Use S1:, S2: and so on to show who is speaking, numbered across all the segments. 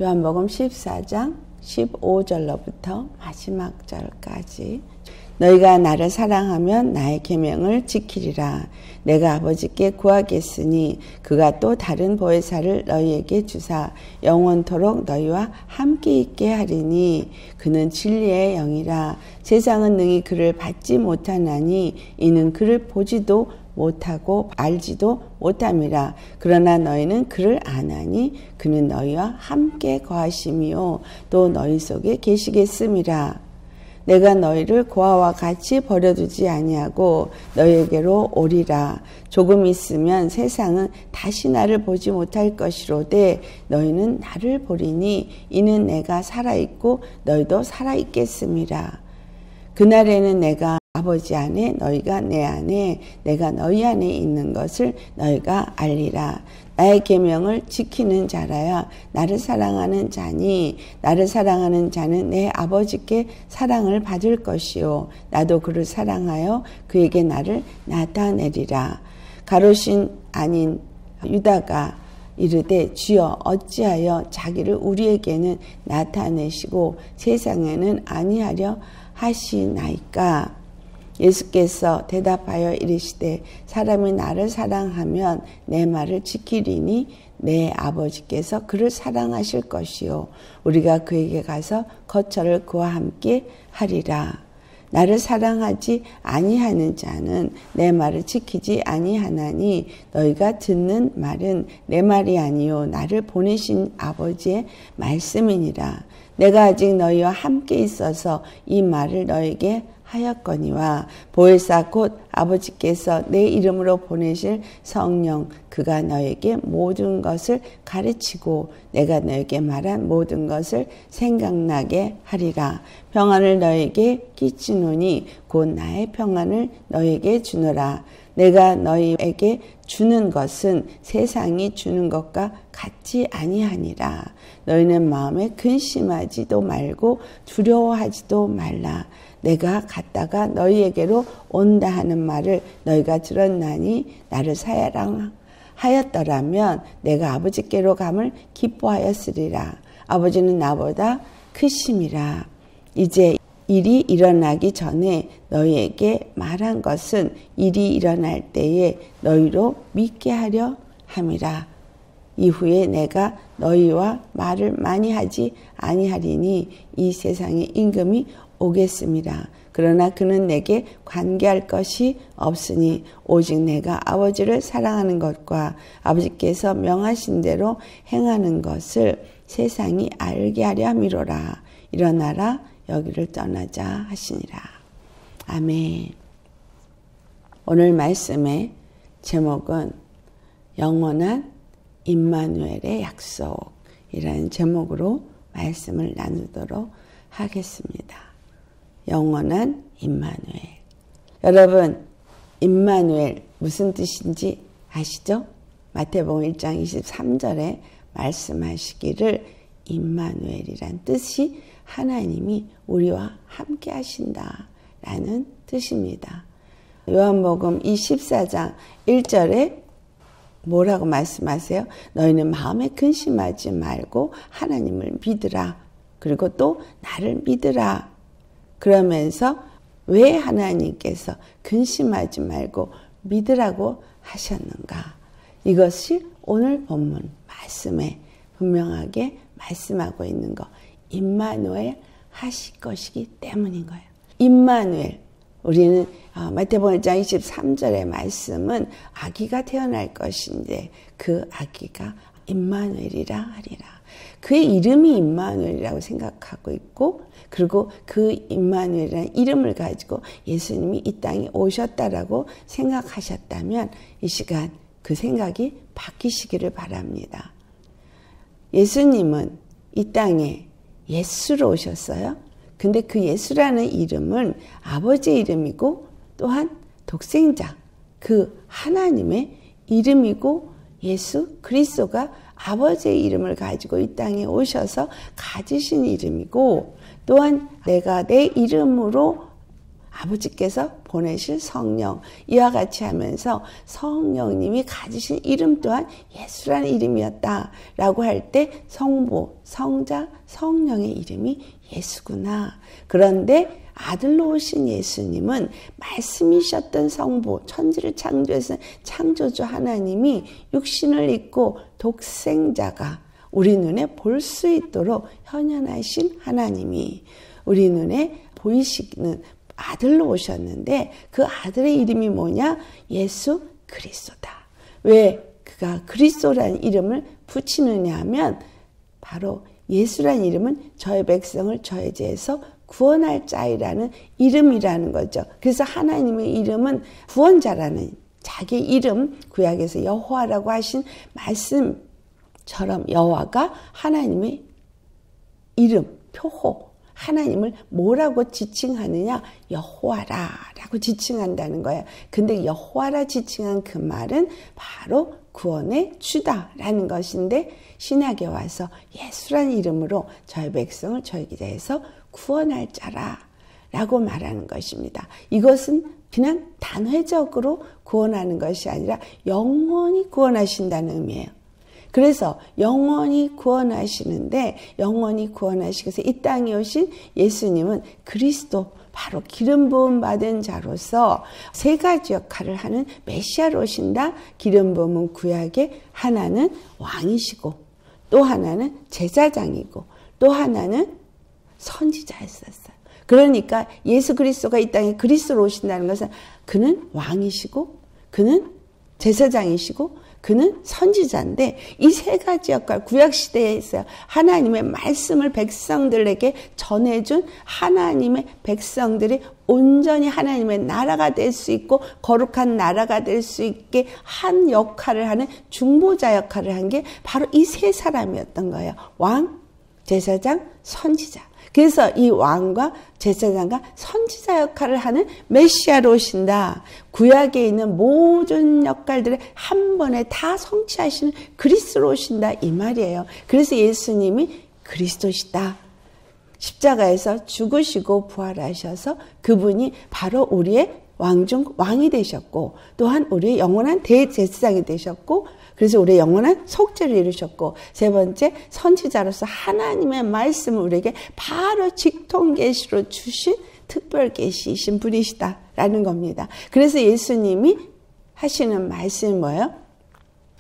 S1: 요한복음 14장 15절로부터 마지막 절까지. 너희가 나를 사랑하면 나의 계명을 지키리라. 내가 아버지께 구하겠으니 그가 또 다른 보혜사를 너희에게 주사 영원토록 너희와 함께 있게 하리니 그는 진리의 영이라. 세상은 능히 그를 받지 못하나니 이는 그를 보지도 못하고 알지도 못함이라. 그러나 너희는 그를 아나니 그는 너희와 함께 거하심이요 또 너희 속에 계시겠음이라. 내가 너희를 고아와 같이 버려두지 아니하고 너희에게로 오리라. 조금 있으면 세상은 다시 나를 보지 못할 것이로되 너희는 나를 보리니 이는 내가 살아있고 너희도 살아있겠음이라. 그날에는 내가 아버지 안에 너희가 내 안에 내가 너희 안에 있는 것을 너희가 알리라. 나의 계명을 지키는 자라야 나를 사랑하는 자니 나를 사랑하는 자는 내 아버지께 사랑을 받을 것이요 나도 그를 사랑하여 그에게 나를 나타내리라. 가롯인 아닌 유다가 이르되 주여 어찌하여 자기를 우리에게는 나타내시고 세상에는 아니하려 하시나이까. 예수께서 대답하여 이르시되 사람이 나를 사랑하면 내 말을 지키리니 내 아버지께서 그를 사랑하실 것이요 우리가 그에게 가서 거처를 그와 함께 하리라. 나를 사랑하지 아니하는 자는 내 말을 지키지 아니하나니 너희가 듣는 말은 내 말이 아니요 나를 보내신 아버지의 말씀이니라. 내가 아직 너희와 함께 있어서 이 말을 너에게 하였거니와 보혜사 곧 아버지께서 내 이름으로 보내실 성령 그가 너에게 모든 것을 가르치고 내가 너에게 말한 모든 것을 생각나게 하리라. 평안을 너에게 끼치노니 곧 나의 평안을 너에게 주노라. 내가 너희에게 주는 것은 세상이 주는 것과 같지 아니하니라. 너희는 마음에 근심하지도 말고 두려워하지도 말라. 내가 갔다가 너희에게로 온다 하는 말을 너희가 들었나니 나를 사랑하였더라면 내가 아버지께로 감을 기뻐하였으리라. 아버지는 나보다 크심이라. 이제 일이 일어나기 전에 너희에게 말한 것은 일이 일어날 때에 너희로 믿게 하려 함이라. 이후에 내가 너희와 말을 많이 하지 아니하리니 이 세상의 임금이 오겠습니다. 그러나 그는 내게 관계할 것이 없으니 오직 내가 아버지를 사랑하는 것과 아버지께서 명하신 대로 행하는 것을 세상이 알게 하려 함이로라. 일어나라 여기를 떠나자 하시니라. 아멘. 오늘 말씀의 제목은 영원한 임마누엘의 약속이라는 제목으로 말씀을 나누도록 하겠습니다. 영원한 임마누엘. 여러분, 임마누엘 무슨 뜻인지 아시죠? 마태복음 1장 23절에 말씀하시기를 임마누엘이란 뜻이 하나님이 우리와 함께 하신다라는 뜻입니다. 요한복음 24장 1절에 뭐라고 말씀하세요? 너희는 마음에 근심하지 말고 하나님을 믿으라. 그리고 또 나를 믿으라. 그러면서 왜 하나님께서 근심하지 말고 믿으라고 하셨는가? 이것이 오늘 본문 말씀에 분명하게 말씀하고 있는 거. 임마누엘 하실 것이기 때문인 거예요. 임마누엘. 우리는 마태복음 1장 23절의 말씀은 아기가 태어날 것인데 그 아기가 임마누엘이라 하리라. 그의 이름이 임마누엘이라고 생각하고 있고 그리고 그 임마누엘이라는 이름을 가지고 예수님이 이 땅에 오셨다라고 생각하셨다면 이 시간 그 생각이 바뀌시기를 바랍니다. 예수님은 이 땅에 예수로 오셨어요. 근데 그 예수라는 이름은 아버지의 이름이고 또한 독생자 그 하나님의 이름이고 예수 그리스도가 아버지의 이름을 가지고 이 땅에 오셔서 가지신 이름이고 또한 내가 내 이름으로 아버지께서 보내실 성령, 이와 같이 하면서 성령님이 가지신 이름 또한 예수라는 이름이었다라고 할 때 성부, 성자, 성령의 이름이 예수구나. 그런데 아들로 오신 예수님은 말씀이셨던 성부, 천지를 창조하신 창조주 하나님이 육신을 입고 독생자가 우리 눈에 볼 수 있도록 현현하신 하나님이 우리 눈에 보이시는 아들로 오셨는데 그 아들의 이름이 뭐냐? 예수 그리스도다. 왜 그가 그리스도라는 이름을 붙이느냐 하면 바로 예수라는 이름은 저의 백성을 저의 죄에서 구원할 자이라는 이름이라는 거죠. 그래서 하나님의 이름은 구원자라는 자기 이름, 구약에서 여호와라고 하신 말씀처럼 여호와가 하나님의 이름, 표호, 하나님을 뭐라고 지칭하느냐? 여호와라라고 지칭한다는 거예요. 근데 여호와라 지칭한 그 말은 바로 구원의 주다라는 것인데 신약에 와서 예수라는 이름으로 저의 백성을 저에게 대해서 구원할 자라라고 말하는 것입니다. 이것은 그냥 단회적으로 구원하는 것이 아니라 영원히 구원하신다는 의미예요. 그래서 영원히 구원하시는데 영원히 구원하시기 위해서 이 땅에 오신 예수님은 그리스도 바로 기름 부음 받은 자로서 세 가지 역할을 하는 메시아로 오신다. 기름 부음은 구약의 하나는 왕이시고 또 하나는 제사장이고 또 하나는 선지자였었어요. 그러니까 예수 그리스도가 이 땅에 그리스도로 오신다는 것은 그는 왕이시고 그는 제사장이시고 그는 선지자인데 이 세 가지 역할, 구약시대에 있어요. 하나님의 말씀을 백성들에게 전해준 하나님의 백성들이 온전히 하나님의 나라가 될 수 있고 거룩한 나라가 될 수 있게 한 역할을 하는 중보자 역할을 한 게 바로 이 세 사람이었던 거예요. 왕, 제사장, 선지자. 그래서 이 왕과 제사장과 선지자 역할을 하는 메시아로 오신다. 구약에 있는 모든 역할들을 한 번에 다 성취하시는 그리스도로 오신다. 이 말이에요. 그래서 예수님이 그리스도시다. 십자가에서 죽으시고 부활하셔서 그분이 바로 우리의 왕이 되셨고 또한 우리의 영원한 대제사장이 되셨고 그래서 우리의 영원한 속죄를 이루셨고 세 번째 선지자로서 하나님의 말씀을 우리에게 바로 직통계시로 주신 특별 계시이신 분이시다라는 겁니다. 그래서 예수님이 하시는 말씀이 뭐예요?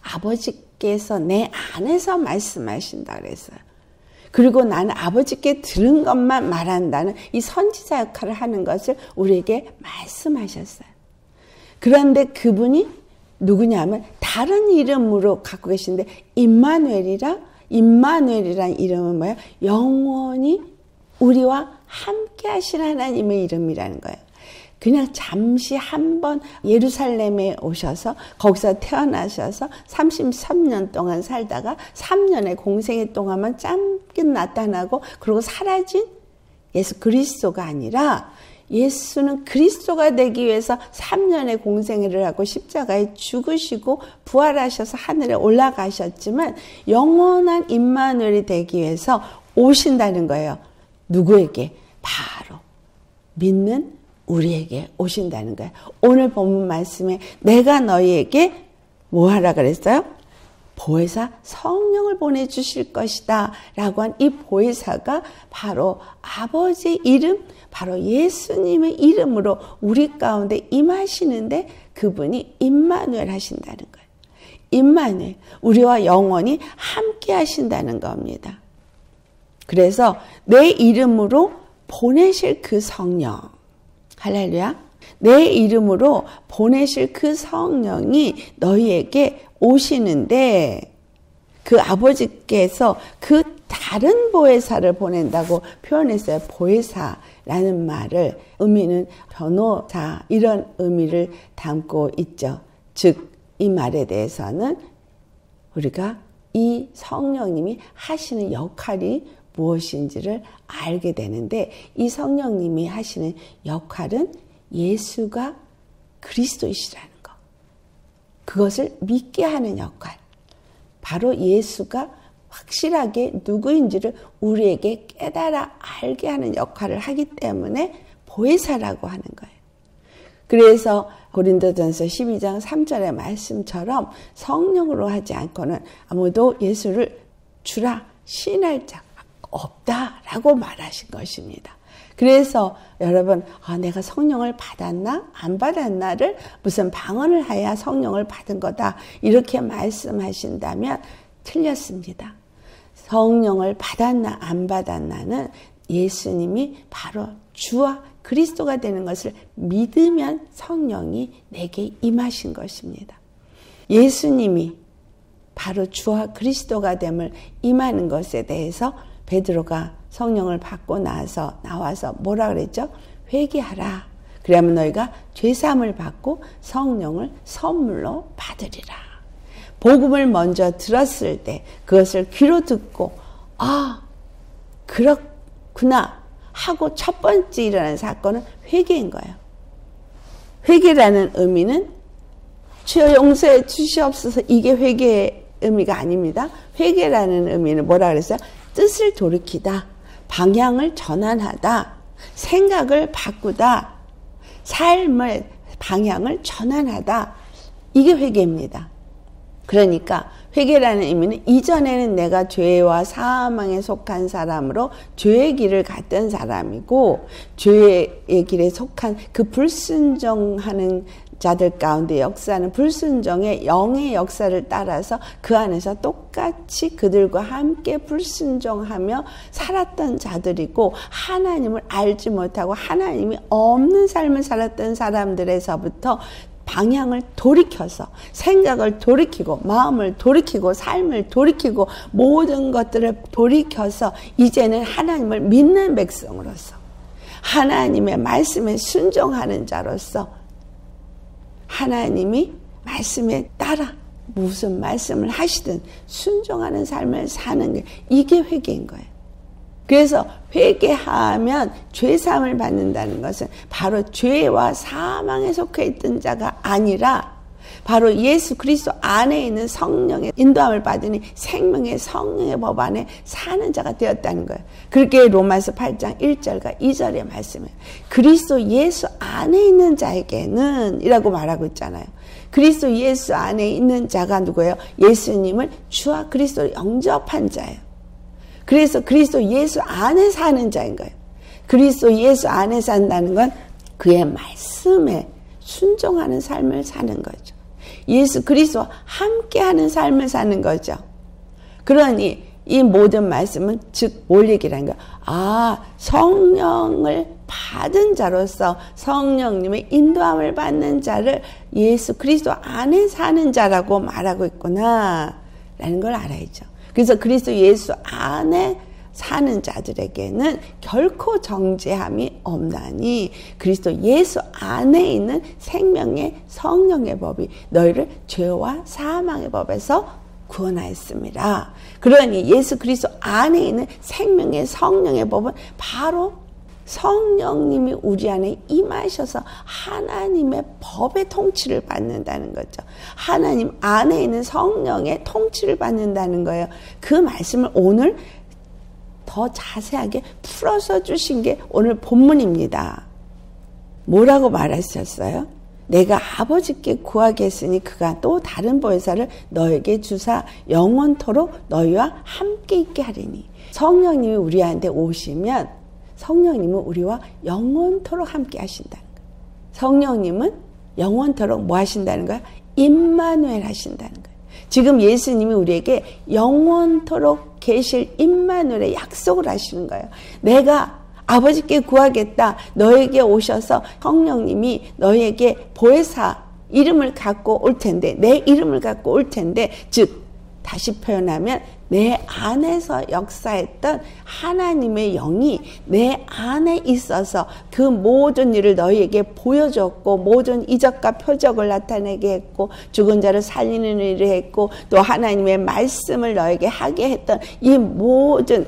S1: 아버지께서 내 안에서 말씀하신다 그랬어요. 그리고 나는 아버지께 들은 것만 말한다는 이 선지자 역할을 하는 것을 우리에게 말씀하셨어요. 그런데 그분이 누구냐면 다른 이름으로 갖고 계신데 임마누엘이란 이름은 뭐예요? 영원히 우리와 함께 하신 하나님의 이름이라는 거예요. 그냥 잠시 한번 예루살렘에 오셔서 거기서 태어나셔서 33년 동안 살다가 3년의 공생애 동안만 잠깐 나타나고 그러고 사라진 예수 그리스도가 아니라 예수는 그리스도가 되기 위해서 3년의 공생애를 하고 십자가에 죽으시고 부활하셔서 하늘에 올라가셨지만 영원한 임마누엘이 되기 위해서 오신다는 거예요. 누구에게? 바로 믿는 우리에게 오신다는 거예요. 오늘 본문 말씀에 내가 너희에게 뭐 하라 그랬어요? 보혜사 성령을 보내주실 것이다 라고 한 이 보혜사가 바로 아버지의 이름, 바로 예수님의 이름으로 우리 가운데 임하시는데 그분이 임마누엘 하신다는 거예요. 임마누엘, 우리와 영원히 함께 하신다는 겁니다. 그래서 내 이름으로 보내실 그 성령, 할렐루야, 내 이름으로 보내실 그 성령이 너희에게 오시는데 그 아버지께서 그 다른 보혜사를 보낸다고 표현했어요. 보혜사라는 말을 의미는 변호사 이런 의미를 담고 있죠. 즉 이 말에 대해서는 우리가 이 성령님이 하시는 역할이 무엇인지를 알게 되는데 이 성령님이 하시는 역할은 예수가 그리스도이시라는 것. 그것을 믿게 하는 역할. 바로 예수가 확실하게 누구인지를 우리에게 깨달아 알게 하는 역할을 하기 때문에 보혜사라고 하는 거예요. 그래서 고린도전서 12장 3절의 말씀처럼 성령으로 하지 않고는 아무도 예수를 주라 시인할 자가 없다라고 말하신 것입니다. 그래서 여러분 내가 성령을 받았나 안 받았나를 무슨 방언을 해야 성령을 받은 거다 이렇게 말씀하신다면 틀렸습니다. 성령을 받았나 안 받았나는 예수님이 바로 주와 그리스도가 되는 것을 믿으면 성령이 내게 임하신 것입니다. 예수님이 바로 주와 그리스도가 됨을 임하는 것에 대해서 베드로가 성령을 받고 나와서 뭐라 그랬죠? 회개하라. 그러면 너희가 죄사함을 받고 성령을 선물로 받으리라. 복음을 먼저 들었을 때 그것을 귀로 듣고 그렇구나 하고 첫 번째 일어난 사건은 회개인 거예요. 회개라는 의미는 주여 용서해 주시옵소서 이게 회개의 의미가 아닙니다. 회개라는 의미는 뭐라 그랬어요? 뜻을 돌이키다, 방향을 전환하다, 생각을 바꾸다, 삶의 방향을 전환하다. 이게 회개입니다. 그러니까 회개라는 의미는 이전에는 내가 죄와 사망에 속한 사람으로 죄의 길을 갔던 사람이고 죄의 길에 속한 그 불순종하는 자들 가운데 역사는 불순종의 영의 역사를 따라서 그 안에서 똑같이 그들과 함께 불순종하며 살았던 자들이고 하나님을 알지 못하고 하나님이 없는 삶을 살았던 사람들에서부터 방향을 돌이켜서 생각을 돌이키고 마음을 돌이키고 삶을 돌이키고 모든 것들을 돌이켜서 이제는 하나님을 믿는 백성으로서 하나님의 말씀에 순종하는 자로서 하나님이 말씀에 따라 무슨 말씀을 하시든 순종하는 삶을 사는 게 이게 회개인 거예요. 그래서 회개하면 죄사함을 받는다는 것은 바로 죄와 사망에 속해 있던 자가 아니라 바로 예수 그리스도 안에 있는 성령의 인도함을 받으니 생명의 성령의 법 안에 사는 자가 되었다는 거예요. 그렇게 로마서 8장 1절과 2절의 말씀이에요. 그리스도 예수 안에 있는 자에게는 이라고 말하고 있잖아요. 그리스도 예수 안에 있는 자가 누구예요? 예수님을 주와 그리스도로 영접한 자예요. 그래서 그리스도 예수 안에 사는 자인 거예요. 그리스도 예수 안에 산다는 건 그의 말씀에 순종하는 삶을 사는 거죠. 예수 그리스도와 함께하는 삶을 사는 거죠. 그러니 이 모든 말씀은 즉 뭘 얘기라는 거야? 성령을 받은 자로서 성령님의 인도함을 받는 자를 예수 그리스도 안에 사는 자라고 말하고 있구나 라는 걸 알아야죠. 그래서 그리스도 예수 안에 사는 자들에게는 결코 정죄함이 없나니 그리스도 예수 안에 있는 생명의 성령의 법이 너희를 죄와 사망의 법에서 구원하였습니다. 그러니 예수 그리스도 안에 있는 생명의 성령의 법은 바로 성령님이 우리 안에 임하셔서 하나님의 법의 통치를 받는다는 거죠. 하나님 안에 있는 성령의 통치를 받는다는 거예요. 그 말씀을 오늘 더 자세하게 풀어서 주신 게 오늘 본문입니다. 뭐라고 말하셨어요? 내가 아버지께 구하겠으니 그가 또 다른 보혜사를 너에게 주사 영원토록 너희와 함께 있게 하리니. 성령님이 우리한테 오시면 성령님은 우리와 영원토록 함께 하신다는 거예요. 성령님은 영원토록 뭐 하신다는 거야? 임마누엘 하신다는 거예요. 지금 예수님이 우리에게 영원토록 계실 임마누엘의 약속을 하시는 거예요. 내가 아버지께 구하겠다. 너에게 오셔서 성령님이 너에게 보혜사 이름을 갖고 올 텐데 내 이름을 갖고 올 텐데 즉 다시 표현하면 내 안에서 역사했던 하나님의 영이 내 안에 있어서 그 모든 일을 너희에게 보여줬고 모든 이적과 표적을 나타내게 했고 죽은 자를 살리는 일을 했고 또 하나님의 말씀을 너에게 하게 했던 이 모든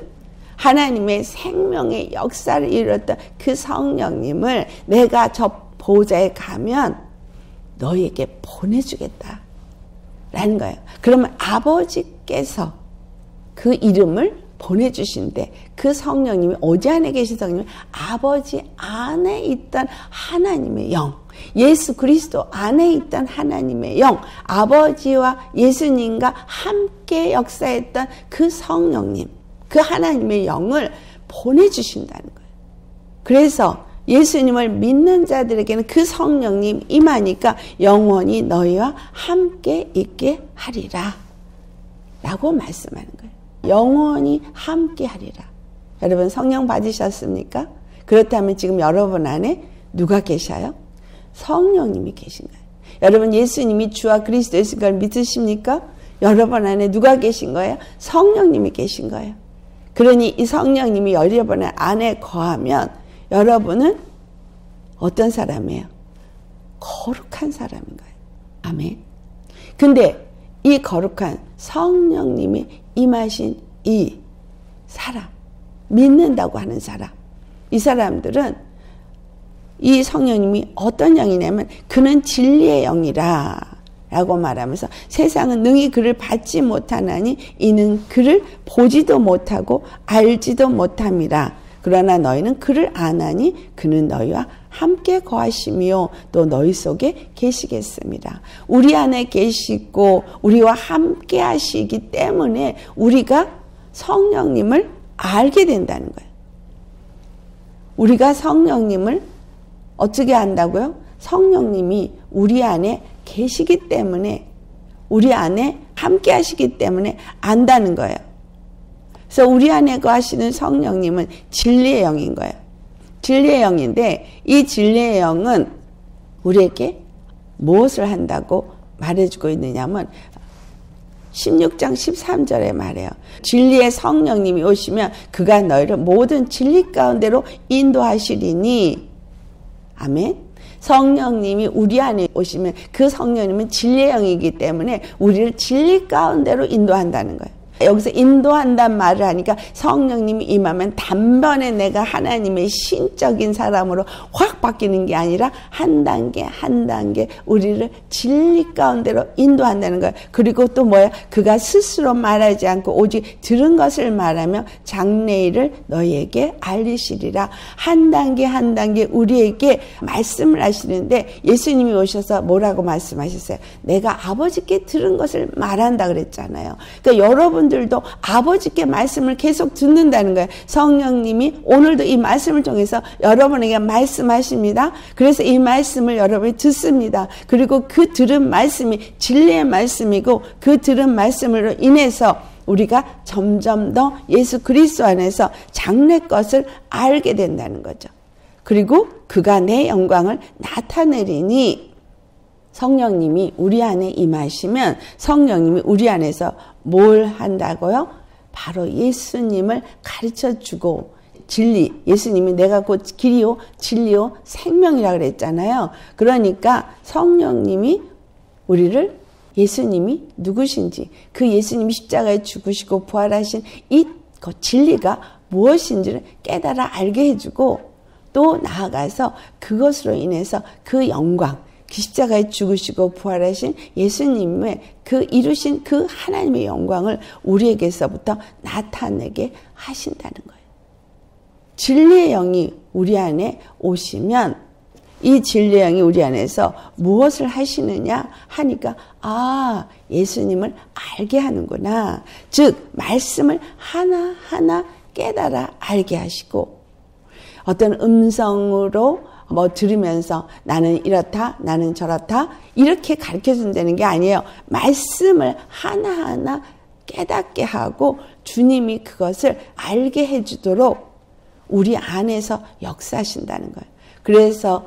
S1: 하나님의 생명의 역사를 이루었던 그 성령님을 내가 저 보좌에 가면 너희에게 보내주겠다 라는 거예요. 그러면 아버지께서 그 이름을 보내주신데 그 성령님이 어디 안에 계신 성령님이 아버지 안에 있던 하나님의 영 예수 그리스도 안에 있던 하나님의 영, 아버지와 예수님과 함께 역사했던 그 성령님, 그 하나님의 영을 보내주신다는 거예요. 그래서 예수님을 믿는 자들에게는 그 성령님 임하니까 영원히 너희와 함께 있게 하리라 라고 말씀하는 거예요. 영원히 함께 하리라. 여러분 성령 받으셨습니까? 그렇다면 지금 여러분 안에 누가 계셔요? 성령님이 계신 거예요. 여러분 예수님이 주와 그리스도이신 걸 믿으십니까? 여러분 안에 누가 계신 거예요? 성령님이 계신 거예요. 그러니 이 성령님이 여러분 안에 거하면 여러분은 어떤 사람이에요? 거룩한 사람인 거예요. 아멘. 근데 이 거룩한 성령님이 임하신 이 사람, 믿는다고 하는 사람, 이 사람들은 이 성령님이 어떤 영이냐면 그는 진리의 영이라 라고 말하면서 세상은 능히 그를 받지 못하나니 이는 그를 보지도 못하고 알지도 못함이라. 그러나 너희는 그를 아나니 그는 너희와 함께 거하시며 또 너희 속에 계시겠습니다. 우리 안에 계시고 우리와 함께 하시기 때문에 우리가 성령님을 알게 된다는 거예요. 우리가 성령님을 어떻게 안다고요? 성령님이 우리 안에 계시기 때문에, 우리 안에 함께 하시기 때문에 안다는 거예요. 그래서 우리 안에 거하시는 성령님은 진리의 영인 거예요. 진리의 영인데 이 진리의 영은 우리에게 무엇을 한다고 말해주고 있느냐면 16장 13절에 말해요. 진리의 성령님이 오시면 그가 너희를 모든 진리 가운데로 인도하시리니. 아멘. 성령님이 우리 안에 오시면 그 성령님은 진리의 영이기 때문에 우리를 진리 가운데로 인도한다는 거예요. 여기서 인도한단 말을 하니까 성령님이 임하면 단번에 내가 하나님의 신적인 사람으로 확 바뀌는 게 아니라 한 단계 한 단계 우리를 진리 가운데로 인도한다는 거예요. 그리고 또 뭐야? 그가 스스로 말하지 않고 오직 들은 것을 말하며 장래일을 너희에게 알리시리라. 한 단계 한 단계 우리에게 말씀을 하시는데 예수님이 오셔서 뭐라고 말씀하셨어요? 내가 아버지께 들은 것을 말한다 그랬잖아요. 그러니까 여러분들도 아버지께 말씀을 계속 듣는다는 거예요. 성령님이 오늘도 이 말씀을 통해서 여러분에게 말씀하십니다. 그래서 이 말씀을 여러분이 듣습니다. 그리고 그 들은 말씀이 진리의 말씀이고 그 들은 말씀으로 인해서 우리가 점점 더 예수 그리스도 안에서 장래 것을 알게 된다는 거죠. 그리고 그가 내 영광을 나타내리니 성령님이 우리 안에 임하시면 성령님이 우리 안에서 뭘 한다고요? 바로 예수님을 가르쳐주고 진리, 예수님이 내가 곧 길이요 진리요 생명이라 그랬잖아요. 그러니까 성령님이 우리를 예수님이 누구신지 그 예수님이 십자가에 죽으시고 부활하신 이 진리가 무엇인지를 깨달아 알게 해주고 또 나아가서 그것으로 인해서 그 영광, 그 십자가에 죽으시고 부활하신 예수님의 그 이루신 그 하나님의 영광을 우리에게서부터 나타내게 하신다는 거예요. 진리의 영이 우리 안에 오시면 이 진리의 영이 우리 안에서 무엇을 하시느냐 하니까 예수님을 알게 하는구나. 즉 말씀을 하나하나 깨달아 알게 하시고 어떤 음성으로 들으면서 나는 이렇다, 나는 저렇다 이렇게 가르쳐준다는 게 아니에요. 말씀을 하나하나 깨닫게 하고 주님이 그것을 알게 해주도록 우리 안에서 역사하신다는 거예요. 그래서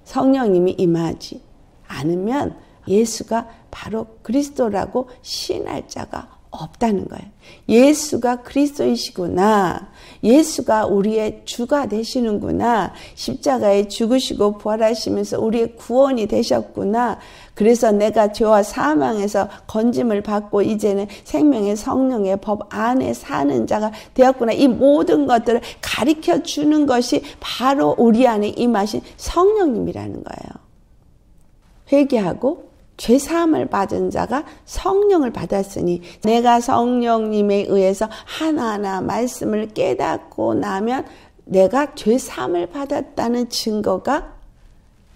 S1: 성령님이 임하지 않으면 예수가 바로 그리스도라고 시인할 자가 없다는 거예요. 예수가 그리스도이시구나. 예수가 우리의 주가 되시는구나. 십자가에 죽으시고 부활하시면서 우리의 구원이 되셨구나. 그래서 내가 죄와 사망에서 건짐을 받고 이제는 생명의 성령의 법 안에 사는 자가 되었구나. 이 모든 것들을 가르쳐 주는 것이 바로 우리 안에 임하신 성령님이라는 거예요. 회개하고 죄사함을 받은 자가 성령을 받았으니 내가 성령님에 의해서 하나하나 말씀을 깨닫고 나면 내가 죄사함을 받았다는 증거가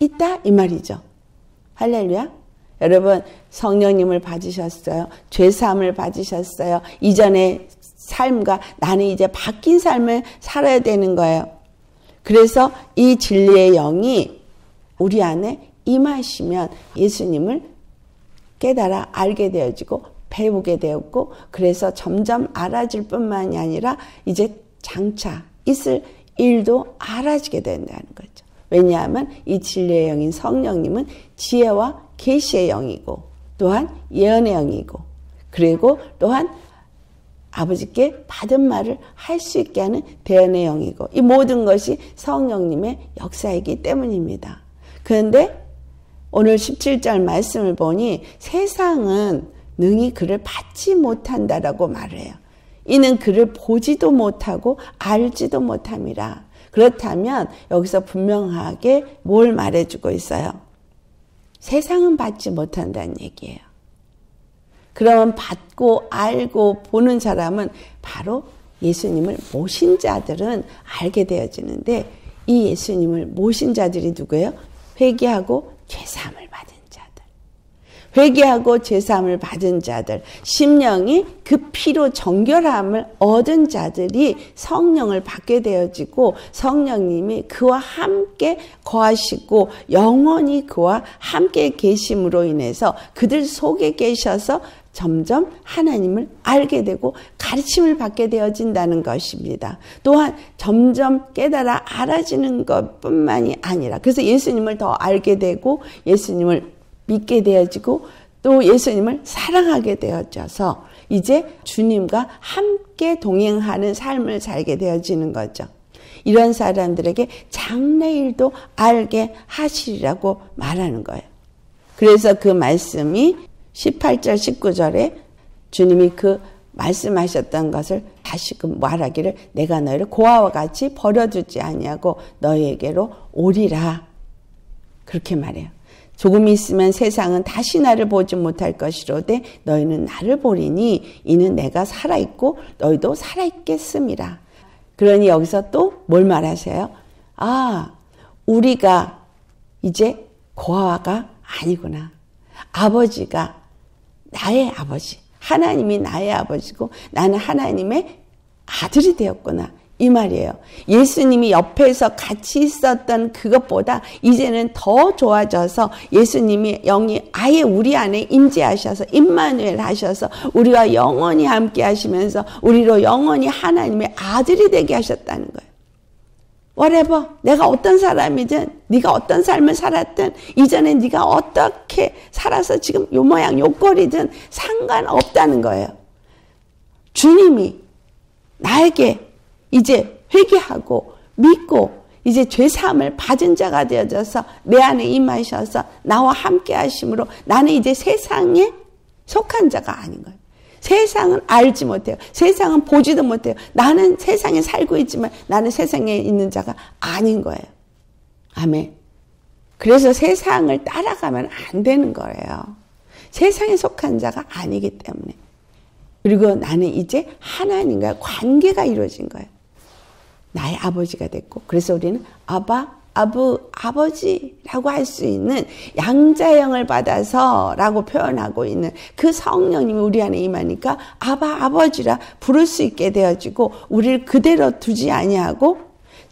S1: 있다 이 말이죠. 할렐루야. 여러분 성령님을 받으셨어요. 죄사함을 받으셨어요. 이전의 삶과 나는 이제 바뀐 삶을 살아야 되는 거예요. 그래서 이 진리의 영이 우리 안에 임하시면 예수님을 깨달아 알게 되어지고 배우게 되었고, 그래서 점점 알아질 뿐만이 아니라 이제 장차 있을 일도 알아지게 된다는 거죠. 왜냐하면 이 진리의 영인 성령님은 지혜와 계시의 영이고 또한 예언의 영이고, 그리고 또한 아버지께 받은 말을 할 수 있게 하는 대언의 영이고, 이 모든 것이 성령님의 역사이기 때문입니다. 그런데 오늘 17절 말씀을 보니 세상은 능히 그를 받지 못한다라고 말을 해요. 이는 그를 보지도 못하고 알지도 못함이라. 그렇다면 여기서 분명하게 뭘 말해주고 있어요? 세상은 받지 못한다는 얘기예요. 그러면 받고 알고 보는 사람은 바로 예수님을 모신 자들은 알게 되어지는데, 이 예수님을 모신 자들이 누구예요? 회개하고 죄사함을 받은 자들. 회개하고 죄사함을 받은 자들, 심령이 그 피로 정결함을 얻은 자들이 성령을 받게 되어지고, 성령님이 그와 함께 거하시고 영원히 그와 함께 계심으로 인해서 그들 속에 계셔서 점점 하나님을 알게 되고 가르침을 받게 되어진다는 것입니다. 또한 점점 깨달아 알아지는 것뿐만이 아니라, 그래서 예수님을 더 알게 되고 예수님을 믿게 되어지고 또 예수님을 사랑하게 되어져서 이제 주님과 함께 동행하는 삶을 살게 되어지는 거죠. 이런 사람들에게 장래일도 알게 하시리라고 말하는 거예요. 그래서 그 말씀이 18절 19절에 주님이 그 말씀하셨던 것을 다시금 말하기를, 내가 너희를 고아와 같이 버려두지 아니하고 너희에게로 오리라. 그렇게 말해요. 조금 있으면 세상은 다시 나를 보지 못할 것이로되 너희는 나를 보리니 이는 내가 살아있고 너희도 살아있겠음이라. 그러니 여기서 또 뭘 말하세요? 우리가 이제 고아가 아니구나. 아버지가 나의 아버지, 하나님이 나의 아버지고 나는 하나님의 아들이 되었구나, 이 말이에요. 예수님이 옆에서 같이 있었던 그것보다 이제는 더 좋아져서 예수님이 영이 아예 우리 안에 임재하셔서 임마누엘 하셔서 우리와 영원히 함께 하시면서 우리로 영원히 하나님의 아들이 되게 하셨다는 거예요. whatever, 내가 어떤 사람이든 네가 어떤 삶을 살았든 이전에 네가 어떻게 살아서 지금 요 모양 요 꼴이든 상관없다는 거예요. 주님이 나에게 이제 회개하고 믿고 이제 죄사함을 받은 자가 되어져서 내 안에 임하셔서 나와 함께 하심으로 나는 이제 세상에 속한 자가 아닌 거예요. 세상은 알지 못해요. 세상은 보지도 못해요. 나는 세상에 살고 있지만 나는 세상에 있는 자가 아닌 거예요. 아멘. 그래서 세상을 따라가면 안 되는 거예요. 세상에 속한 자가 아니기 때문에. 그리고 나는 이제 하나님과 관계가 이루어진 거예요. 나의 아버지가 됐고, 그래서 우리는 아버지라고 할 수 있는 양자형을 받아서라고 표현하고 있는 그 성령님이 우리 안에 임하니까 아버지라 부를 수 있게 되어지고, 우리를 그대로 두지 아니하고,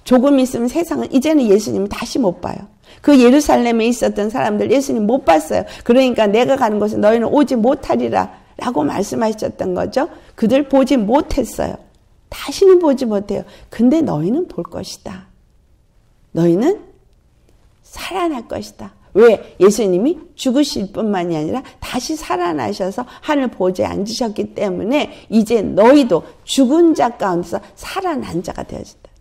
S1: 조금 있으면 세상은 이제는 예수님을 다시 못 봐요. 그 예루살렘에 있었던 사람들 예수님 못 봤어요. 그러니까 내가 가는 곳에 너희는 오지 못하리라 라고 말씀하셨던 거죠. 그들 보지 못했어요. 다시는 보지 못해요. 근데 너희는 볼 것이다. 너희는 살아날 것이다. 왜? 예수님이 죽으실 뿐만이 아니라 다시 살아나셔서 하늘 보좌에 앉으셨기 때문에 이제 너희도 죽은 자 가운데서 살아난 자가 되어진다.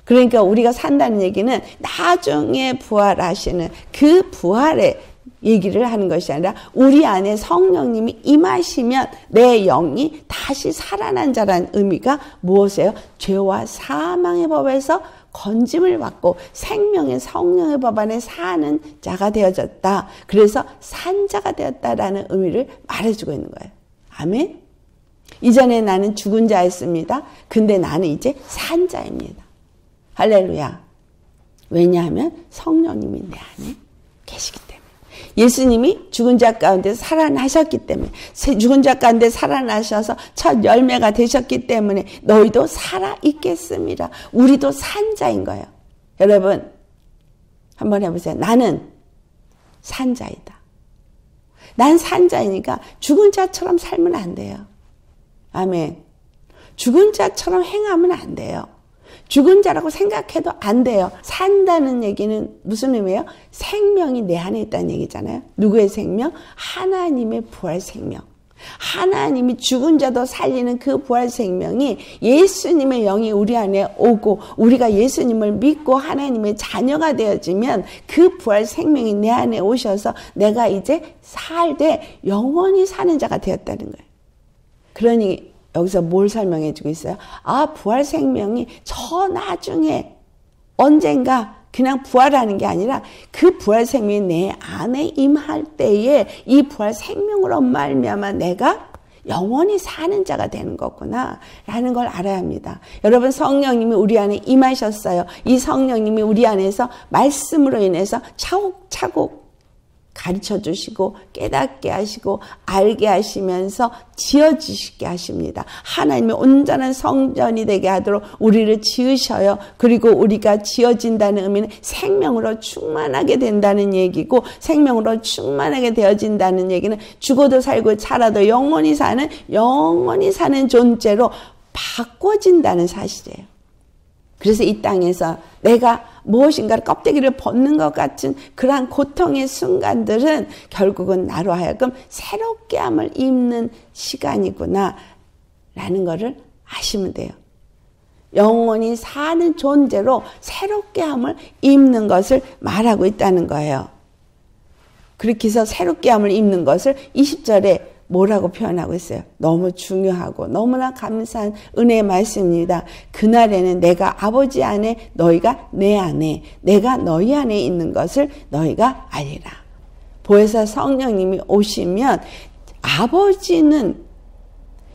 S1: 그러니까 우리가 산다는 얘기는 나중에 부활하시는 그 부활의 얘기를 하는 것이 아니라 우리 안에 성령님이 임하시면 내 영이 다시 살아난 자라는 의미가 무엇이에요? 죄와 사망의 법에서 건짐을 받고 생명의 성령의 법 안에 사는 자가 되어졌다. 그래서 산 자가 되었다라는 의미를 말해주고 있는 거예요. 아멘. 이전에 나는 죽은 자였습니다. 근데 나는 이제 산 자입니다. 할렐루야. 왜냐하면 성령님이 내 안에 계시기 때문에. 예수님이 죽은 자 가운데 살아나셨기 때문에, 죽은 자 가운데 살아나셔서 첫 열매가 되셨기 때문에 너희도 살아있겠습니다. 우리도 산 자인 거예요. 여러분 한번 해보세요. 나는 산 자이다. 난 산 자이니까 죽은 자처럼 살면 안 돼요. 아멘. 죽은 자처럼 행하면 안 돼요. 죽은 자라고 생각해도 안 돼요. 산다는 얘기는 무슨 의미예요? 생명이 내 안에 있다는 얘기잖아요. 누구의 생명? 하나님의 부활 생명. 하나님이 죽은 자도 살리는 그 부활 생명이 예수님의 영이 우리 안에 오고 우리가 예수님을 믿고 하나님의 자녀가 되어지면 그 부활 생명이 내 안에 오셔서 내가 이제 살 때 영원히 사는 자가 되었다는 거예요. 그러니 여기서 뭘 설명해 주고 있어요? 아, 부활 생명이 저 나중에 언젠가 그냥 부활하는 게 아니라 그 부활 생명이 내 안에 임할 때에 이 부활 생명으로 말미암아 내가 영원히 사는 자가 되는 거구나 라는 걸 알아야 합니다. 여러분 성령님이 우리 안에 임하셨어요. 이 성령님이 우리 안에서 말씀으로 인해서 차곡차곡 가르쳐 주시고 깨닫게 하시고 알게 하시면서 지어지시게 하십니다. 하나님의 온전한 성전이 되게 하도록 우리를 지으셔요. 그리고 우리가 지어진다는 의미는 생명으로 충만하게 된다는 얘기고, 생명으로 충만하게 되어진다는 얘기는 죽어도 살고 살아도 영원히 사는 존재로 바꿔진다는 사실이에요. 그래서 이 땅에서 내가 무엇인가를 껍데기를 벗는 것 같은 그러한 고통의 순간들은 결국은 나로 하여금 새롭게 함을 입는 시간이구나 라는 것을 아시면 돼요. 영원히 사는 존재로 새롭게 함을 입는 것을 말하고 있다는 거예요. 그렇게 해서 새롭게 함을 입는 것을 20절에 뭐라고 표현하고 있어요? 너무 중요하고 너무나 감사한 은혜의 말씀입니다. 그날에는 내가 아버지 안에 너희가 내 안에 내가 너희 안에 있는 것을 너희가 알리라. 보혜사 성령님이 오시면 아버지는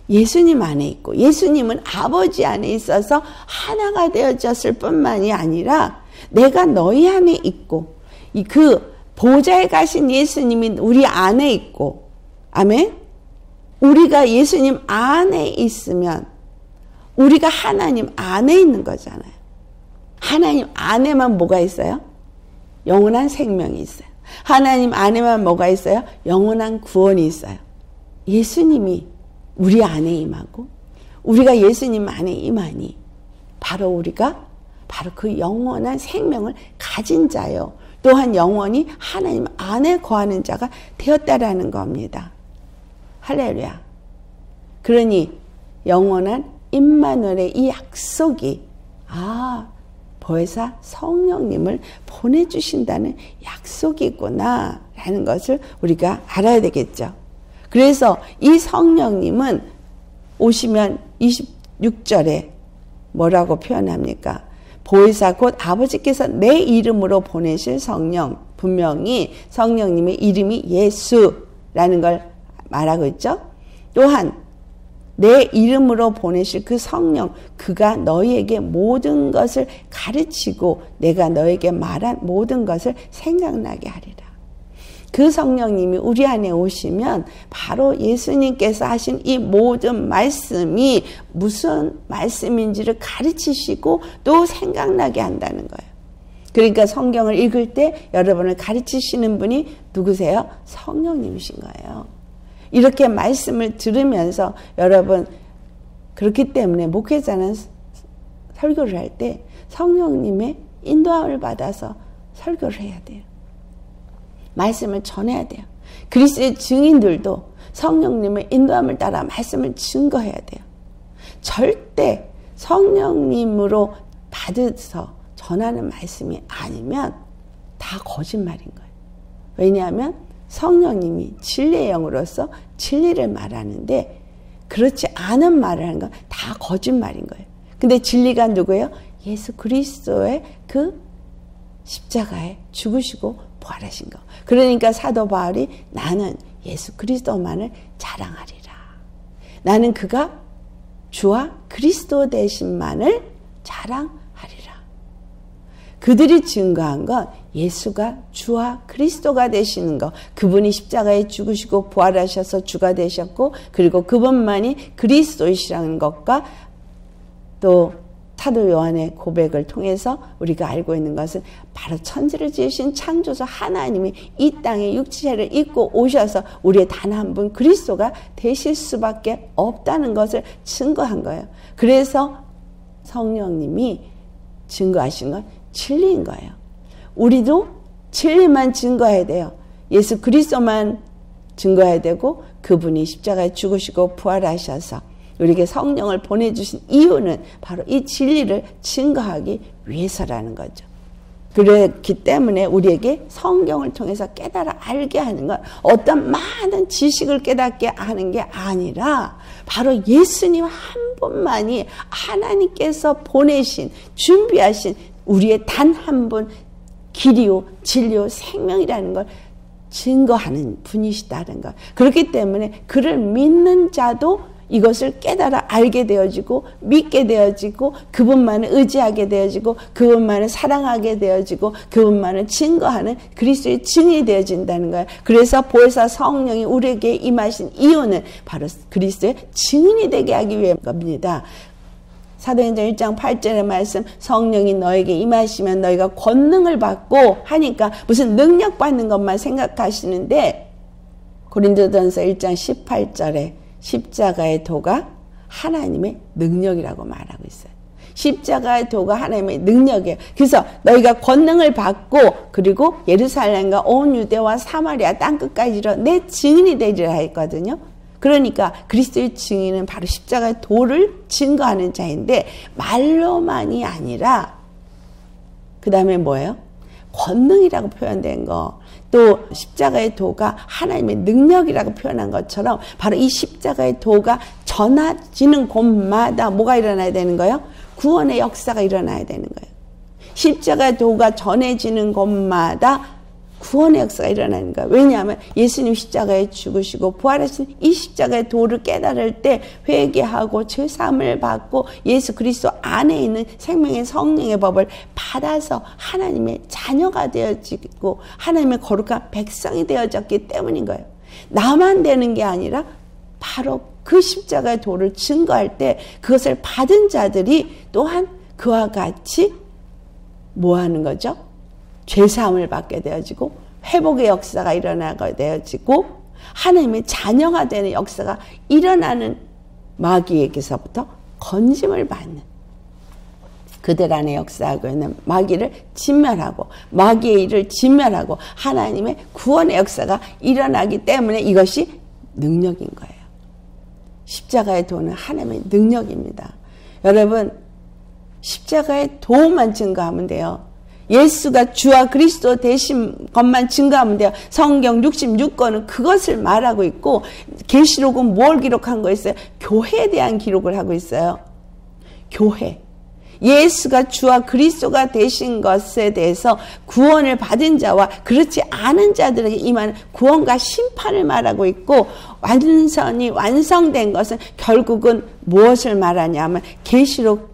S1: 예수님 안에 있고 예수님은 아버지 안에 있어서 하나가 되어졌을 뿐만이 아니라 내가 너희 안에 있고 그 보좌에 가신 예수님이 우리 안에 있고, 아멘? 우리가 예수님 안에 있으면 우리가 하나님 안에 있는 거잖아요. 하나님 안에만 뭐가 있어요? 영원한 생명이 있어요. 하나님 안에만 뭐가 있어요? 영원한 구원이 있어요. 예수님이 우리 안에 임하고 우리가 예수님 안에 임하니 바로 우리가 바로 그 영원한 생명을 가진 자요. 또한 영원히 하나님 안에 거하는 자가 되었다라는 겁니다. 할렐루야. 그러니 영원한 임마누엘의 이 약속이 보혜사 성령님을 보내주신다는 약속이구나 라는 것을 우리가 알아야 되겠죠. 그래서 이 성령님은 오시면 26절에 뭐라고 표현합니까? 보혜사 곧 아버지께서 내 이름으로 보내실 성령, 분명히 성령님의 이름이 예수라는 걸 말하고 있죠. 또한 내 이름으로 보내실 그 성령, 그가 너희에게 모든 것을 가르치고 내가 너에게 말한 모든 것을 생각나게 하리라. 그 성령님이 우리 안에 오시면 바로 예수님께서 하신 이 모든 말씀이 무슨 말씀인지를 가르치시고 또 생각나게 한다는 거예요. 그러니까 성경을 읽을 때 여러분을 가르치시는 분이 누구세요? 성령님이신 거예요. 이렇게 말씀을 들으면서 여러분, 그렇기 때문에 목회자는 설교를 할 때 성령님의 인도함을 받아서 설교를 해야 돼요. 말씀을 전해야 돼요. 그리스도의 증인들도 성령님의 인도함을 따라 말씀을 증거해야 돼요. 절대 성령님으로 받아서 전하는 말씀이 아니면 다 거짓말인 거예요. 왜냐하면 성령님이 진리의 영으로서 진리를 말하는데 그렇지 않은 말을 하는 건 다 거짓말인 거예요. 근데 진리가 누구예요? 예수 그리스도의 그 십자가에 죽으시고 부활하신 거. 그러니까 사도 바울이 나는 예수 그리스도만을 자랑하리라. 나는 그가 주와 그리스도 되신만을 자랑하리라. 그들이 증거한 건 예수가 주와 그리스도가 되시는 것, 그분이 십자가에 죽으시고 부활하셔서 주가 되셨고, 그리고 그분만이 그리스도이시라는 것과, 또 사도 요한의 고백을 통해서 우리가 알고 있는 것은 바로 천지를 지으신 창조주 하나님이 이 땅에 육체를 입고 오셔서 우리의 단 한 분 그리스도가 되실 수밖에 없다는 것을 증거한 거예요. 그래서 성령님이 증거하신 건 진리인 거예요. 우리도 진리만 증거해야 돼요. 예수 그리스도만 증거해야 되고, 그분이 십자가에 죽으시고 부활하셔서 우리에게 성령을 보내주신 이유는 바로 이 진리를 증거하기 위해서라는 거죠. 그렇기 때문에 우리에게 성경을 통해서 깨달아 알게 하는 건 어떤 많은 지식을 깨닫게 하는 게 아니라 바로 예수님 한 분만이 하나님께서 보내신, 준비하신 우리의 단 한 분 길이요 진리요 생명이라는 걸 증거하는 분이시다는 것. 그렇기 때문에 그를 믿는 자도 이것을 깨달아 알게 되어지고, 믿게 되어지고, 그분만을 의지하게 되어지고, 그분만을 사랑하게 되어지고, 그분만을 증거하는 그리스도의 증인이 되어진다는 거예요. 그래서 보혜사 성령이 우리에게 임하신 이유는 바로 그리스도의 증인이 되게 하기 위한 겁니다. 사도행전 1장 8절의 말씀, 성령이 너에게 임하시면 너희가 권능을 받고 하니까 무슨 능력 받는 것만 생각하시는데, 고린도전서 1장 18절에 십자가의 도가 하나님의 능력이라고 말하고 있어요. 십자가의 도가 하나님의 능력이에요. 그래서 너희가 권능을 받고, 그리고 예루살렘과 온 유대와 사마리아 땅끝까지 이르러 내 증인이 되리라 했거든요. 그러니까 그리스도의 증인은 바로 십자가의 도를 증거하는 자인데, 말로만이 아니라 그 다음에 뭐예요? 권능이라고 표현된 거, 또 십자가의 도가 하나님의 능력이라고 표현한 것처럼 바로 이 십자가의 도가 전해지는 곳마다 뭐가 일어나야 되는 거예요? 구원의 역사가 일어나야 되는 거예요. 십자가의 도가 전해지는 곳마다 구원의 역사가 일어나는 거예요. 왜냐하면 예수님 십자가에 죽으시고 부활하신 이 십자가의 도를 깨달을 때 회개하고 죄사함을 받고 예수 그리스도 안에 있는 생명의 성령의 법을 받아서 하나님의 자녀가 되어지고 하나님의 거룩한 백성이 되어졌기 때문인 거예요. 나만 되는 게 아니라 바로 그 십자가의 도를 증거할 때 그것을 받은 자들이 또한 그와 같이 뭐 하는 거죠? 죄사함을 받게 되어지고 회복의 역사가 일어나게 되어지고 하나님의 자녀가 되는 역사가 일어나는, 마귀에게서부터 건짐을 받는, 그들 안에 역사하고 있는 마귀를 진멸하고 마귀의 일을 진멸하고 하나님의 구원의 역사가 일어나기 때문에 이것이 능력인 거예요. 십자가의 도는 하나님의 능력입니다. 여러분, 십자가의 도만 증거하면 돼요. 예수가 주와 그리스도 되신 것만 증거하면 돼요. 성경 66권은 그것을 말하고 있고, 계시록은 뭘 기록한 거 있어요? 교회에 대한 기록을 하고 있어요. 교회. 예수가 주와 그리스도가 되신 것에 대해서 구원을 받은 자와 그렇지 않은 자들에게 임하는 구원과 심판을 말하고 있고, 완전히 완성된 것은 결국은 무엇을 말하냐면 계시록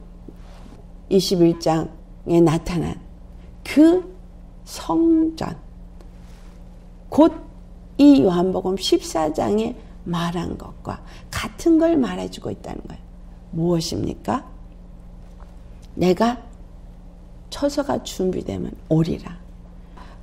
S1: 21장에 나타난 그 성전, 곧 이 요한복음 14장에 말한 것과 같은 걸 말해주고 있다는 거예요. 무엇입니까? 내가 처소가 준비되면 오리라.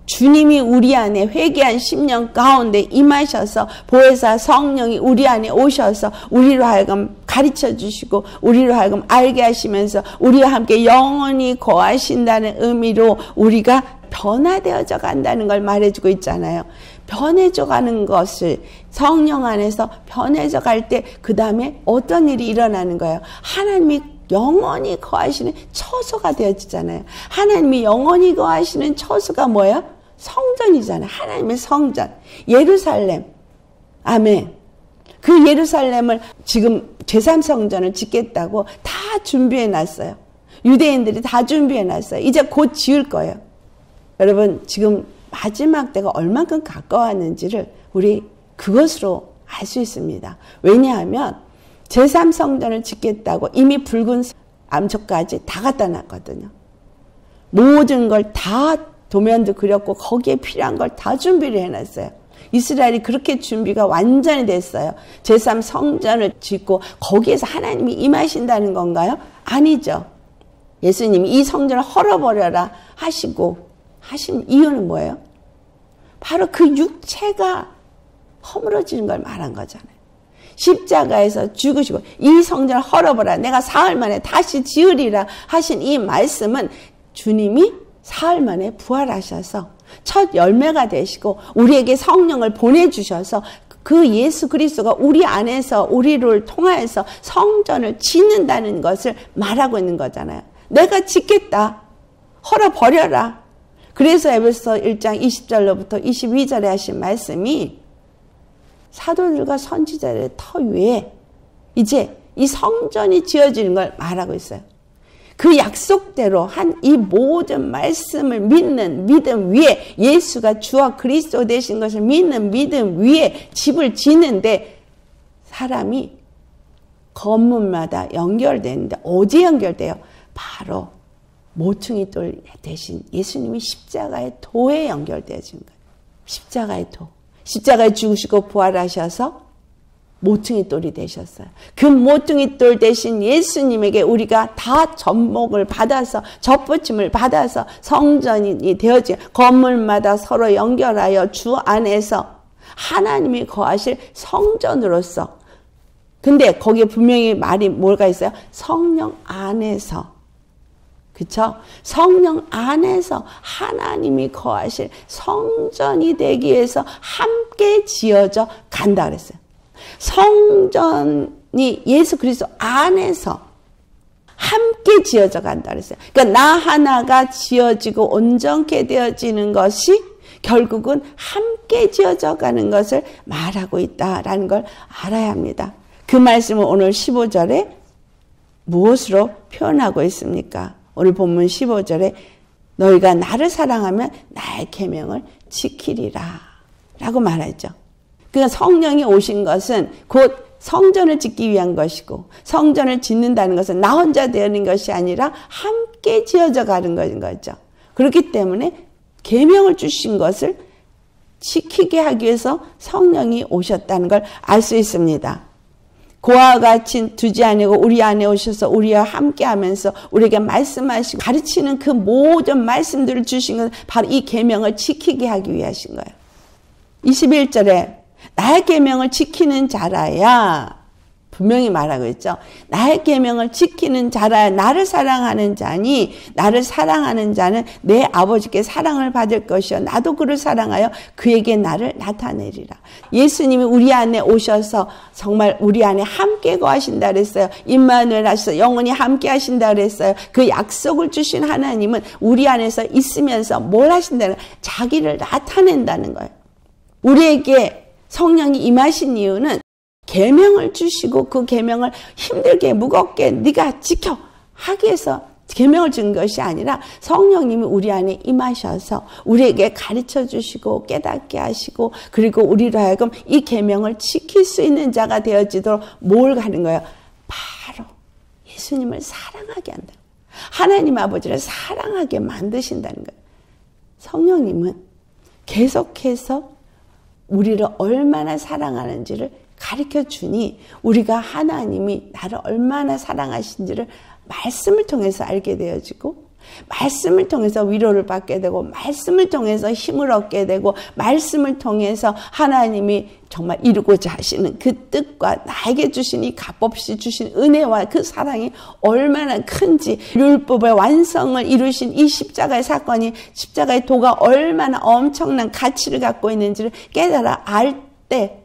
S1: 주님이 우리 안에 회개한 10년 가운데 임하셔서 보혜사 성령이 우리 안에 오셔서 우리로 하여금 가르쳐 주시고 우리로 하여금 알게 하시면서 우리와 함께 영원히 거하신다는 의미로 우리가 변화되어져 간다는 걸 말해주고 있잖아요. 변해져 가는 것을 성령 안에서 변해져 갈 때 그 다음에 어떤 일이 일어나는 거예요? 하나님이 영원히 거하시는 처소가 되어지잖아요. 하나님이 영원히 거하시는 처소가 뭐예요? 성전이잖아요. 하나님의 성전, 예루살렘. 아멘. 그 예루살렘을 지금 제3성전을 짓겠다고 다 준비해 놨어요. 유대인들이 다 준비해 놨어요. 이제 곧 지을 거예요. 여러분, 지금 마지막 때가 얼만큼 가까웠는지를 우리 그것으로 알 수 있습니다. 왜냐하면 제3성전을 짓겠다고 이미 붉은 암초까지 다 갖다 놨거든요. 모든 걸 다 도면도 그렸고 거기에 필요한 걸 다 준비를 해놨어요. 이스라엘이 그렇게 준비가 완전히 됐어요. 제3 성전을 짓고 거기에서 하나님이 임하신다는 건가요? 아니죠. 예수님이 이 성전을 헐어버려라 하시고 하신 이유는 뭐예요? 바로 그 육체가 허물어지는 걸 말한 거잖아요. 십자가에서 죽으시고 이 성전을 헐어버려라, 내가 사흘 만에 다시 지으리라 하신 이 말씀은 주님이 사흘 만에 부활하셔서 첫 열매가 되시고 우리에게 성령을 보내주셔서 그 예수 그리스도가 우리 안에서 우리를 통하여서 성전을 짓는다는 것을 말하고 있는 거잖아요. 내가 짓겠다. 헐어버려라. 그래서 에베소 1장 20절로부터 22절에 하신 말씀이 사도들과 선지자들의 터 위에 이제 이 성전이 지어지는 걸 말하고 있어요. 그 약속대로 한 이 모든 말씀을 믿는 믿음 위에, 예수가 주와 그리스도 되신 것을 믿는 믿음 위에 집을 짓는데 사람이 건물마다 연결되는데 어디에 연결돼요? 바로 모퉁이 돌 대신 예수님이 십자가의 도에 연결되어진 거예요. 십자가의 도. 십자가에 죽으시고 부활하셔서 모퉁이 돌이 되셨어요. 그 모퉁이 돌 대신 예수님에게 우리가 다 접목을 받아서 접붙임을 받아서 성전이 되어진 건물마다 서로 연결하여 주 안에서 하나님이 거하실 성전으로서. 근데 거기에 분명히 말이 뭐가 있어요? 성령 안에서. 그쵸? 성령 안에서 하나님이 거하실 성전이 되기 위해서 함께 지어져 간다 그랬어요. 성전이 예수 그리스도 안에서 함께 지어져 간다 그랬어요. 그러니까 나 하나가 지어지고 온전케 되어지는 것이 결국은 함께 지어져 가는 것을 말하고 있다라는 걸 알아야 합니다. 그 말씀을 오늘 15절에 무엇으로 표현하고 있습니까? 오늘 본문 15절에 너희가 나를 사랑하면 나의 계명을 지키리라 라고 말하죠. 그러니까 성령이 오신 것은 곧 성전을 짓기 위한 것이고 성전을 짓는다는 것은 나 혼자 되는 것이 아니라 함께 지어져 가는 것인 거죠. 그렇기 때문에 계명을 주신 것을 지키게 하기 위해서 성령이 오셨다는 걸 알 수 있습니다. 그와 같이 두지 아니고 우리 안에 오셔서 우리와 함께 하면서 우리에게 말씀하시고 가르치는 그 모든 말씀들을 주신 것은 바로 이 계명을 지키게 하기 위하신 거예요. 21절에 나의 계명을 지키는 자라야, 분명히 말하고 있죠. 나의 계명을 지키는 자라야 나를 사랑하는 자니, 나를 사랑하는 자는 내 아버지께 사랑을 받을 것이요 나도 그를 사랑하여 그에게 나를 나타내리라. 예수님이 우리 안에 오셔서 정말 우리 안에 함께 거하신다 그랬어요. 임마누엘 하셔서 영원히 함께 하신다 그랬어요. 그 약속을 주신 하나님은 우리 안에서 있으면서 뭘 하신다는 거예요? 자기를 나타낸다는 거예요. 우리에게 성령이 임하신 이유는 계명을 주시고 그 계명을 힘들게 무겁게 네가 지켜 하기 위해서 계명을 준 것이 아니라 성령님이 우리 안에 임하셔서 우리에게 가르쳐 주시고 깨닫게 하시고 그리고 우리로 하여금 이 계명을 지킬 수 있는 자가 되어지도록 뭘 하는 거예요? 바로 예수님을 사랑하게 한다. 하나님 아버지를 사랑하게 만드신다는 거예요. 성령님은 계속해서 우리를 얼마나 사랑하는지를 가르쳐 주니 우리가 하나님이 나를 얼마나 사랑하신지를 말씀을 통해서 알게 되어지고 말씀을 통해서 위로를 받게 되고 말씀을 통해서 힘을 얻게 되고 말씀을 통해서 하나님이 정말 이루고자 하시는 그 뜻과 나에게 주신 이 값없이 주신 은혜와 그 사랑이 얼마나 큰지, 율법의 완성을 이루신 이 십자가의 사건이, 십자가의 도가 얼마나 엄청난 가치를 갖고 있는지를 깨달아 알 때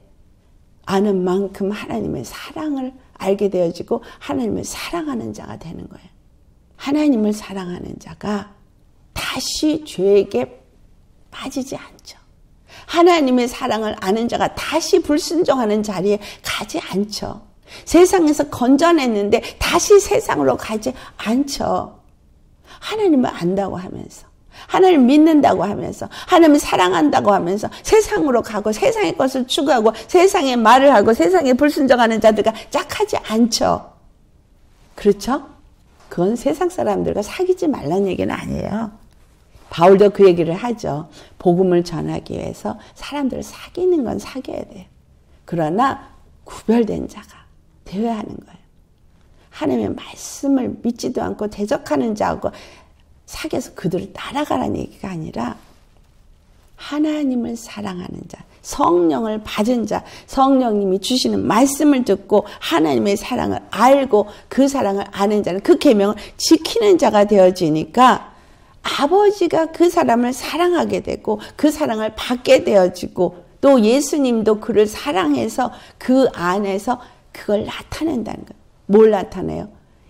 S1: 아는 만큼 하나님의 사랑을 알게 되어지고 하나님을 사랑하는 자가 되는 거예요. 하나님을 사랑하는 자가 다시 죄에게 빠지지 않죠. 하나님의 사랑을 아는 자가 다시 불순종하는 자리에 가지 않죠. 세상에서 건져냈는데 다시 세상으로 가지 않죠. 하나님을 안다고 하면서, 하나님을 믿는다고 하면서, 하나님을 사랑한다고 하면서 세상으로 가고 세상의 것을 추구하고 세상의 말을 하고 세상에 불순종하는 자들과 짝하지 않죠. 그렇죠? 그건 세상 사람들과 사귀지 말라는 얘기는 아니에요. 바울도 그 얘기를 하죠. 복음을 전하기 위해서 사람들을 사귀는 건 사귀어야 돼요. 그러나 구별된 자가 되어야 하는 거예요. 하나님의 말씀을 믿지도 않고 대적하는 자하고 사귀어서 그들을 따라가라는 얘기가 아니라 하나님을 사랑하는 자, 성령을 받은 자, 성령님이 주시는 말씀을 듣고 하나님의 사랑을 알고 그 사랑을 아는 자는 그 계명을 지키는 자가 되어지니까 아버지가 그 사람을 사랑하게 되고 그 사랑을 받게 되어지고 또 예수님도 그를 사랑해서 그 안에서 그걸 나타낸다는 거예요. 뭘 나타내요?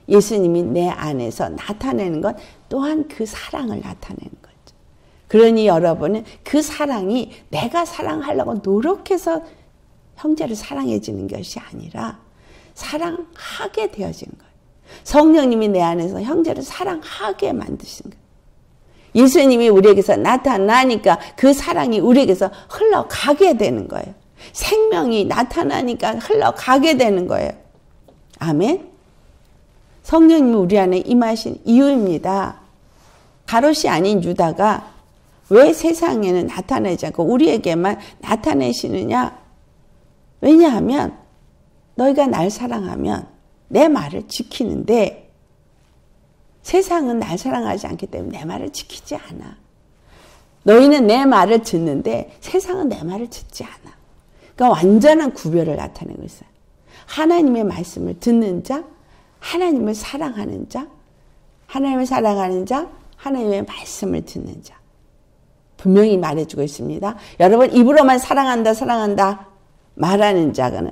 S1: 예수님이 내 안에서 나타내는 것 또한 그 사랑을 나타내는 거죠. 그러니 여러분은 그 사랑이 내가 사랑하려고 노력해서 형제를 사랑해지는 것이 아니라 사랑하게 되어지는 거예요. 성령님이 내 안에서 형제를 사랑하게 만드신 거예요. 예수님이 우리에게서 나타나니까 그 사랑이 우리에게서 흘러가게 되는 거예요. 생명이 나타나니까 흘러가게 되는 거예요. 아멘. 성령님이 우리 안에 임하신 이유입니다. 가롯이 아닌 유다가 왜 세상에는 나타내지 않고 우리에게만 나타내시느냐? 왜냐하면 너희가 날 사랑하면 내 말을 지키는데 세상은 날 사랑하지 않기 때문에 내 말을 지키지 않아. 너희는 내 말을 듣는데 세상은 내 말을 듣지 않아. 그러니까 완전한 구별을 나타내고 있어요. 하나님의 말씀을 듣는 자, 하나님을 사랑하는 자, 하나님을 사랑하는 자, 하나님의 말씀을 듣는 자. 분명히 말해주고 있습니다. 여러분 입으로만 사랑한다 사랑한다 말하는 자는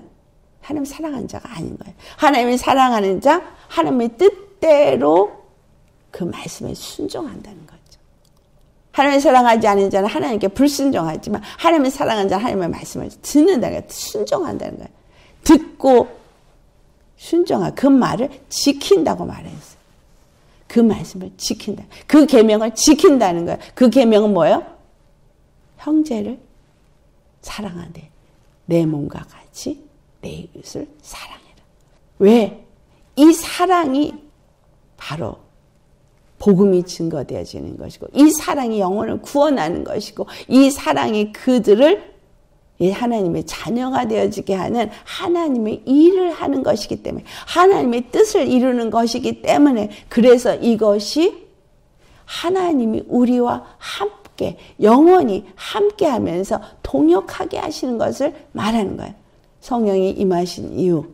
S1: 하나님 사랑하는 자가 아닌 거예요. 하나님을 사랑하는 자, 하나님의 뜻대로 그 말씀에 순종한다는 거죠. 하나님을 사랑하지 않은 자는 하나님께 불순종하지만 하나님을 사랑하는 자는 하나님의 말씀을 듣는다는 거예요. 순종한다는 거예요. 듣고 순종하고 그 말을 지킨다고 말했어요. 그 말씀을 지킨다. 그 계명을 지킨다는 거예요. 그 계명은 뭐예요? 형제를 사랑하되 내 몸과 같이 내 이웃을 사랑해라. 왜? 이 사랑이 바로 복음이 증거되어지는 것이고 이 사랑이 영혼을 구원하는 것이고 이 사랑이 그들을 하나님의 자녀가 되어지게 하는 하나님의 일을 하는 것이기 때문에 하나님의 뜻을 이루는 것이기 때문에 그래서 이것이 하나님이 우리와 함께 영원히 함께하면서 동역하게 하시는 것을 말하는 거예요. 성령이 임하신 이유,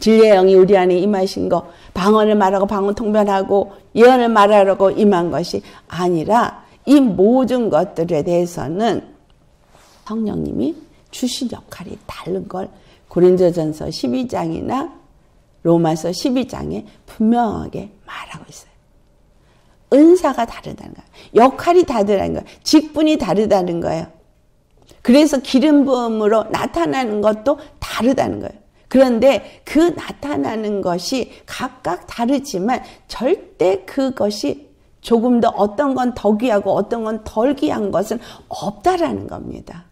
S1: 진리의 영이 우리 안에 임하신 것, 방언을 말하고 방언 통변하고 예언을 말하려고 임한 것이 아니라 이 모든 것들에 대해서는 성령님이 주신 역할이 다른 걸 고린도전서 12장이나 로마서 12장에 분명하게 말하고 있어요. 은사가 다르다는 거예요. 역할이 다르다는 거예요. 직분이 다르다는 거예요. 그래서 기름 부음으로 나타나는 것도 다르다는 거예요. 그런데 그 나타나는 것이 각각 다르지만 절대 그것이 조금 더 어떤 건 더 귀하고 어떤 건 덜 귀한 것은 없다라는 겁니다.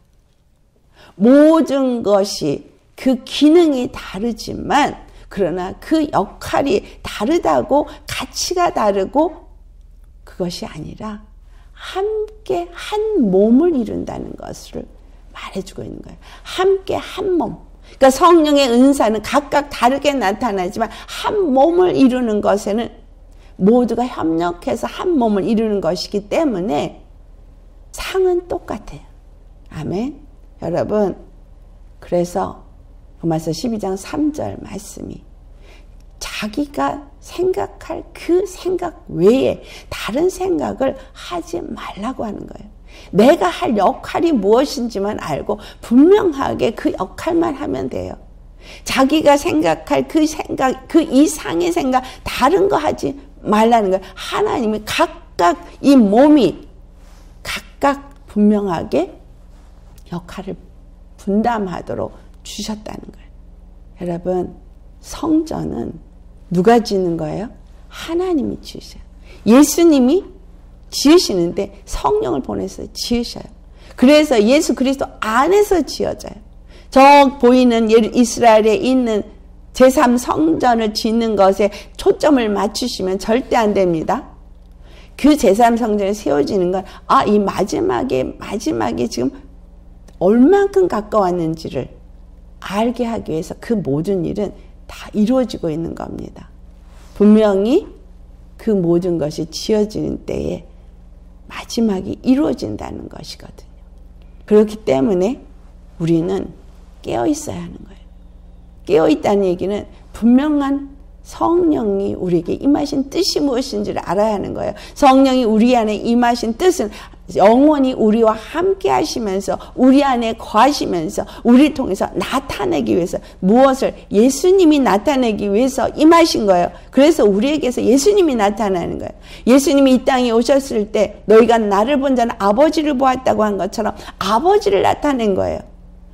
S1: 모든 것이 그 기능이 다르지만 그러나 그 역할이 다르다고 가치가 다르고 그것이 아니라 함께 한 몸을 이룬다는 것을 말해주고 있는 거예요. 함께 한 몸. 그러니까 성령의 은사는 각각 다르게 나타나지만 한 몸을 이루는 것에는 모두가 협력해서 한 몸을 이루는 것이기 때문에 상은 똑같아요. 아멘. 여러분, 그래서 로마서 12장 3절 말씀이 자기가 생각할 그 생각 외에 다른 생각을 하지 말라고 하는 거예요. 내가 할 역할이 무엇인지만 알고 분명하게 그 역할만 하면 돼요. 자기가 생각할 그 생각, 그 이상의 생각, 다른 거 하지 말라는 거예요. 하나님이 각각 이 몸이 각각 분명하게 역할을 분담하도록 주셨다는 거예요. 여러분, 성전은 누가 짓는 거예요? 하나님이 지으셔요. 예수님이 지으시는데 성령을 보내서 지으셔요. 그래서 예수 그리스도 안에서 지어져요. 저 보이는 이스라엘에 있는 제3성전을 짓는 것에 초점을 맞추시면 절대 안 됩니다. 그 제3성전이 세워지는 건 이 마지막에 지금 얼만큼 가까웠는지를 알게 하기 위해서 그 모든 일은 다 이루어지고 있는 겁니다. 분명히 그 모든 것이 지어지는 때에 마지막이 이루어진다는 것이거든요. 그렇기 때문에 우리는 깨어 있어야 하는 거예요. 깨어 있다는 얘기는 분명한 성령이 우리에게 임하신 뜻이 무엇인지를 알아야 하는 거예요. 성령이 우리 안에 임하신 뜻은 영원히 우리와 함께 하시면서 우리 안에 거하시면서 우리를 통해서 나타내기 위해서 무엇을 예수님이 나타내기 위해서 임하신 거예요. 그래서 우리에게서 예수님이 나타나는 거예요. 예수님이 이 땅에 오셨을 때 너희가 나를 본 자는 아버지를 보았다고 한 것처럼 아버지를 나타낸 거예요.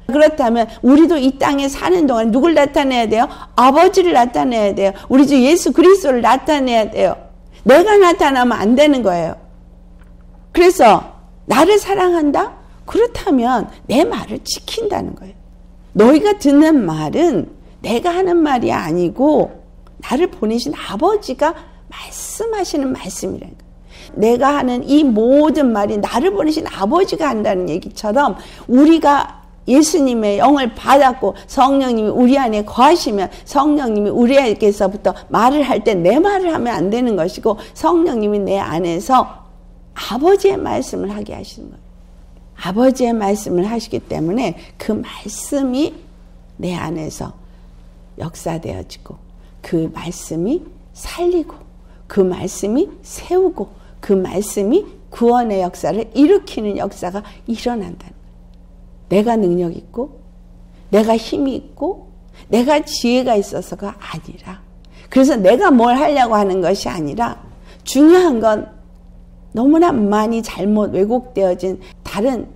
S1: 그렇다면 우리도 이 땅에 사는 동안 누굴 나타내야 돼요? 아버지를 나타내야 돼요. 우리 주 예수 그리스도를 나타내야 돼요. 내가 나타나면 안 되는 거예요. 그래서 나를 사랑한다? 그렇다면 내 말을 지킨다는 거예요. 너희가 듣는 말은 내가 하는 말이 아니고 나를 보내신 아버지가 말씀하시는 말씀이라는 거예요. 내가 하는 이 모든 말이 나를 보내신 아버지가 한다는 얘기처럼 우리가 예수님의 영을 받았고 성령님이 우리 안에 거하시면 성령님이 우리에게서부터 말을 할 때 내 말을 하면 안 되는 것이고 성령님이 내 안에서 아버지의 말씀을 하게 하시는 거예요. 아버지의 말씀을 하시기 때문에 그 말씀이 내 안에서 역사되어지고 그 말씀이 살리고 그 말씀이 세우고 그 말씀이 구원의 역사를 일으키는 역사가 일어난다는 거예요. 내가 능력 있고 내가 힘이 있고 내가 지혜가 있어서가 아니라 그래서 내가 뭘 하려고 하는 것이 아니라 중요한 건 너무나 많이 잘못 왜곡되어진 다른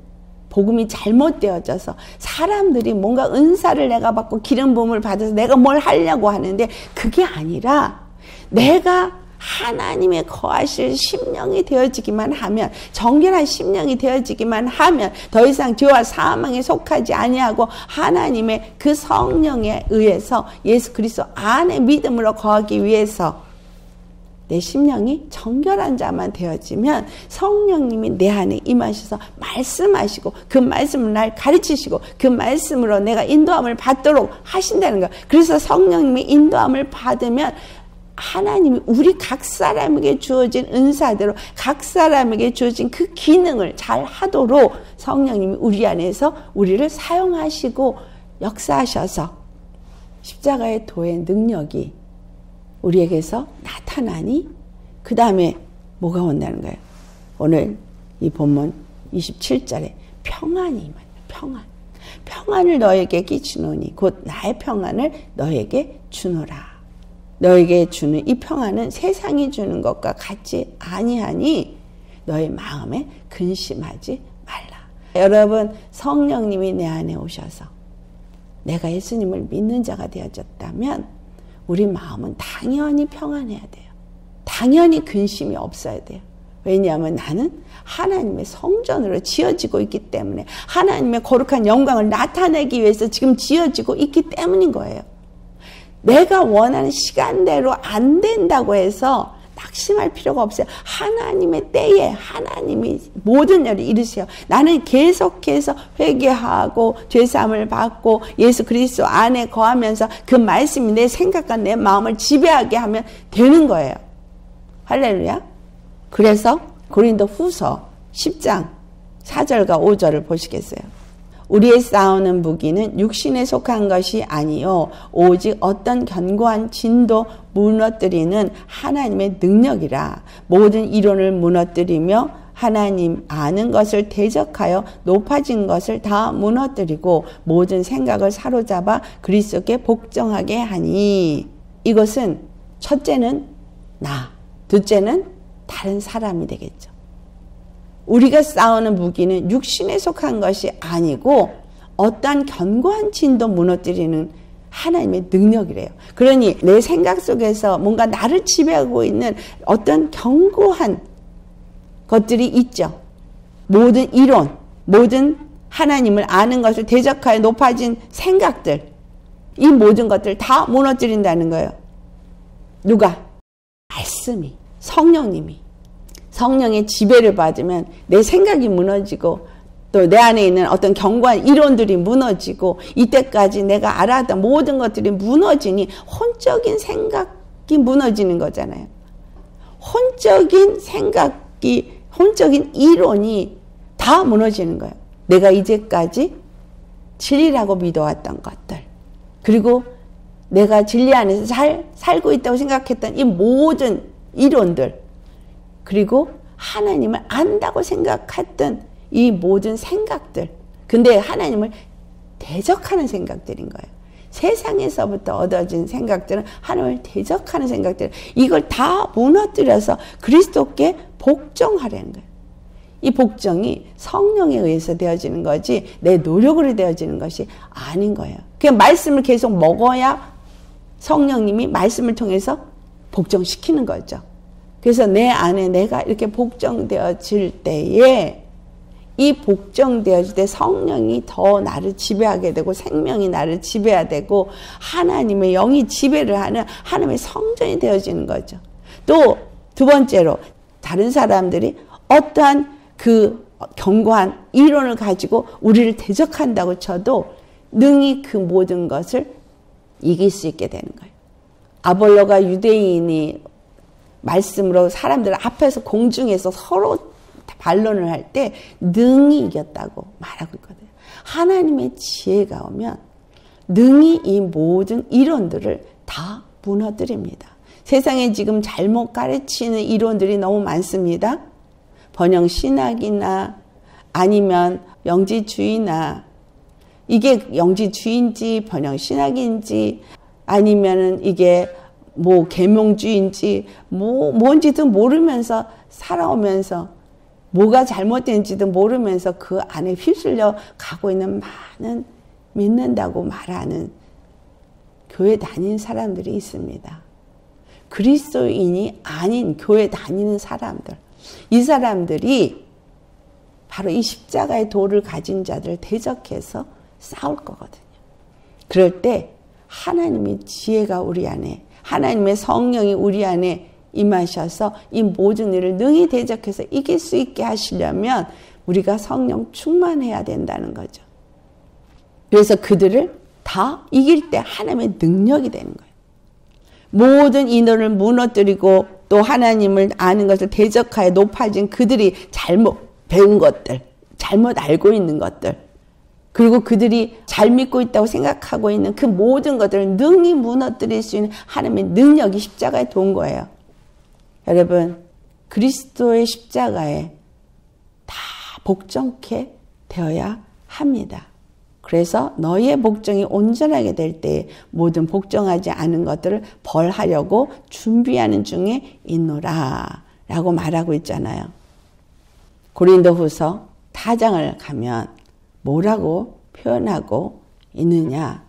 S1: 복음이 잘못되어져서 사람들이 뭔가 은사를 내가 받고 기름 부음을 받아서 내가 뭘 하려고 하는데 그게 아니라 내가 하나님의 거하실 심령이 되어지기만 하면 정결한 심령이 되어지기만 하면 더 이상 죄와 사망에 속하지 아니하고 하나님의 그 성령에 의해서 예수 그리스도 안에 믿음으로 거하기 위해서 내 심령이 정결한 자만 되어지면 성령님이 내 안에 임하셔서 말씀하시고 그 말씀을 날 가르치시고 그 말씀으로 내가 인도함을 받도록 하신다는 거예요. 그래서 성령님이 인도함을 받으면 하나님이 우리 각 사람에게 주어진 은사대로 각 사람에게 주어진 그 기능을 잘 하도록 성령님이 우리 안에서 우리를 사용하시고 역사하셔서 십자가의 도의 능력이 우리에게서 나타나니 그 다음에 뭐가 온다는 거예요? 오늘 이 본문 27절에 평안이 임한다. 평안을 너에게 끼치노니 곧 나의 평안을 너에게 주노라. 너에게 주는 이 평안은 세상이 주는 것과 같지 아니하니 너의 마음에 근심하지 말라. 여러분 성령님이 내 안에 오셔서 내가 예수님을 믿는 자가 되어졌다면 우리 마음은 당연히 평안해야 돼요. 당연히 근심이 없어야 돼요. 왜냐하면 나는 하나님의 성전으로 지어지고 있기 때문에 하나님의 거룩한 영광을 나타내기 위해서 지금 지어지고 있기 때문인 거예요. 내가 원하는 시간대로 안 된다고 해서 낙심할 필요가 없어요. 하나님의 때에 하나님이 모든 일을 이루세요. 나는 계속해서 회개하고 죄사함을 받고 예수 그리스도 안에 거하면서 그 말씀이 내 생각과 내 마음을 지배하게 하면 되는 거예요. 할렐루야. 그래서 고린도 후서 10장 4절과 5절을 보시겠어요? 우리의 싸우는 무기는 육신에 속한 것이 아니요 오직 어떤 견고한 진도 무너뜨리는 하나님의 능력이라. 모든 이론을 무너뜨리며 하나님 아는 것을 대적하여 높아진 것을 다 무너뜨리고 모든 생각을 사로잡아 그리스도께 복종하게 하니. 이것은 첫째는 나, 둘째는 다른 사람이 되겠죠. 우리가 싸우는 무기는 육신에 속한 것이 아니고 어떠한 견고한 진도 무너뜨리는 하나님의 능력이래요. 그러니 내 생각 속에서 뭔가 나를 지배하고 있는 어떤 견고한 것들이 있죠. 모든 이론, 모든 하나님을 아는 것을 대적하여 높아진 생각들, 이 모든 것들을 다 무너뜨린다는 거예요. 누가? 말씀이, 성령님이. 성령의 지배를 받으면 내 생각이 무너지고 또 내 안에 있는 어떤 견고한 이론들이 무너지고 이때까지 내가 알아왔던 모든 것들이 무너지니 혼적인 생각이 무너지는 거잖아요. 혼적인 생각이, 혼적인 이론이 다 무너지는 거예요. 내가 이제까지 진리라고 믿어왔던 것들, 그리고 내가 진리 안에서 잘 살고 있다고 생각했던 이 모든 이론들, 그리고 하나님을 안다고 생각했던 이 모든 생각들, 근데 하나님을 대적하는 생각들인 거예요. 세상에서부터 얻어진 생각들은 하나님을 대적하는 생각들, 이걸 다 무너뜨려서 그리스도께 복종하려는 거예요. 이 복종이 성령에 의해서 되어지는 거지 내 노력으로 되어지는 것이 아닌 거예요. 그냥 말씀을 계속 먹어야 성령님이 말씀을 통해서 복종시키는 거죠. 그래서 내 안에 내가 이렇게 복종되어질 때에, 이 복종되어질 때 성령이 더 나를 지배하게 되고 생명이 나를 지배하되고 하나님의 영이 지배를 하는 하나님의 성전이 되어지는 거죠. 또 두 번째로, 다른 사람들이 어떠한 그 견고한 이론을 가지고 우리를 대적한다고 쳐도 능히 그 모든 것을 이길 수 있게 되는 거예요. 아볼로가 유대인이 말씀으로 사람들 앞에서 공중에서 서로 반론을 할 때 능히 이겼다고 말하고 있거든요. 하나님의 지혜가 오면 능히 이 모든 이론들을 다 무너뜨립니다. 세상에 지금 잘못 가르치는 이론들이 너무 많습니다. 번영신학이나 아니면 영지주의나, 이게 영지주의인지 번영신학인지 아니면은 이게 뭐 계명주의인지 뭔지도 모르면서 살아오면서 뭐가 잘못된지도 모르면서 그 안에 휩쓸려 가고 있는 많은 믿는다고 말하는 교회 다니는 사람들이 있습니다. 그리스도인이 아닌 교회 다니는 사람들, 이 사람들이 바로 이 십자가의 도를 가진 자들을 대적해서 싸울 거거든요. 그럴 때 하나님의 지혜가 우리 안에, 하나님의 성령이 우리 안에 임하셔서 이 모든 일을 능히 대적해서 이길 수 있게 하시려면 우리가 성령 충만해야 된다는 거죠. 그래서 그들을 다 이길 때 하나님의 능력이 되는 거예요. 모든 인원을 무너뜨리고 또 하나님을 아는 것을 대적하여 높아진 그들이 잘못 배운 것들, 잘못 알고 있는 것들, 그리고 그들이 잘 믿고 있다고 생각하고 있는 그 모든 것들을 능히 무너뜨릴 수 있는 하나님의 능력이 십자가에 돈 거예요. 여러분, 그리스도의 십자가에 다 복종케 되어야 합니다. 그래서 너희의 복종이 온전하게 될 때 모든 복종하지 않은 것들을 벌하려고 준비하는 중에 있노라 라고 말하고 있잖아요. 고린도후서 4장을 가면 뭐라고 표현하고 있느냐,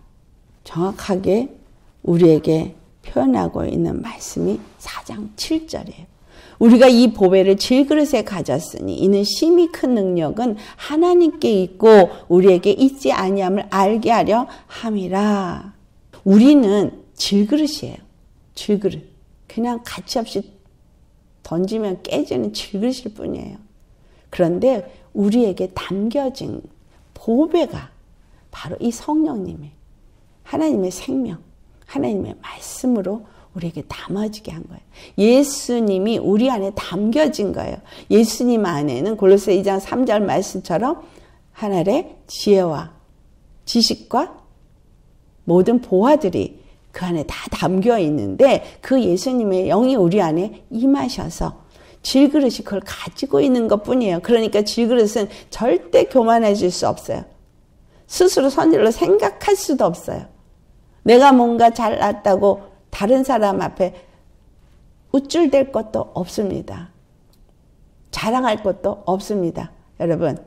S1: 정확하게 우리에게 표현하고 있는 말씀이 4장 7절이에요. 우리가 이 보배를 질그릇에 가졌으니 이는 심히 큰 능력은 하나님께 있고 우리에게 있지 아니함을 알게 하려 함이라. 우리는 질그릇이에요. 질그릇. 그냥 가치없이 던지면 깨지는 질그릇일 뿐이에요. 그런데 우리에게 담겨진 보배가 바로 이 성령님의, 하나님의 생명, 하나님의 말씀으로 우리에게 담아지게 한 거예요. 예수님이 우리 안에 담겨진 거예요. 예수님 안에는 골로새 2장 3절 말씀처럼 하늘의 지혜와 지식과 모든 보화들이 그 안에 다 담겨 있는데 그 예수님의 영이 우리 안에 임하셔서 질그릇이 그걸 가지고 있는 것뿐이에요. 그러니까 질그릇은 절대 교만해질 수 없어요. 스스로 선질로 생각할 수도 없어요. 내가 뭔가 잘났다고 다른 사람 앞에 우쭐댈 것도 없습니다. 자랑할 것도 없습니다. 여러분,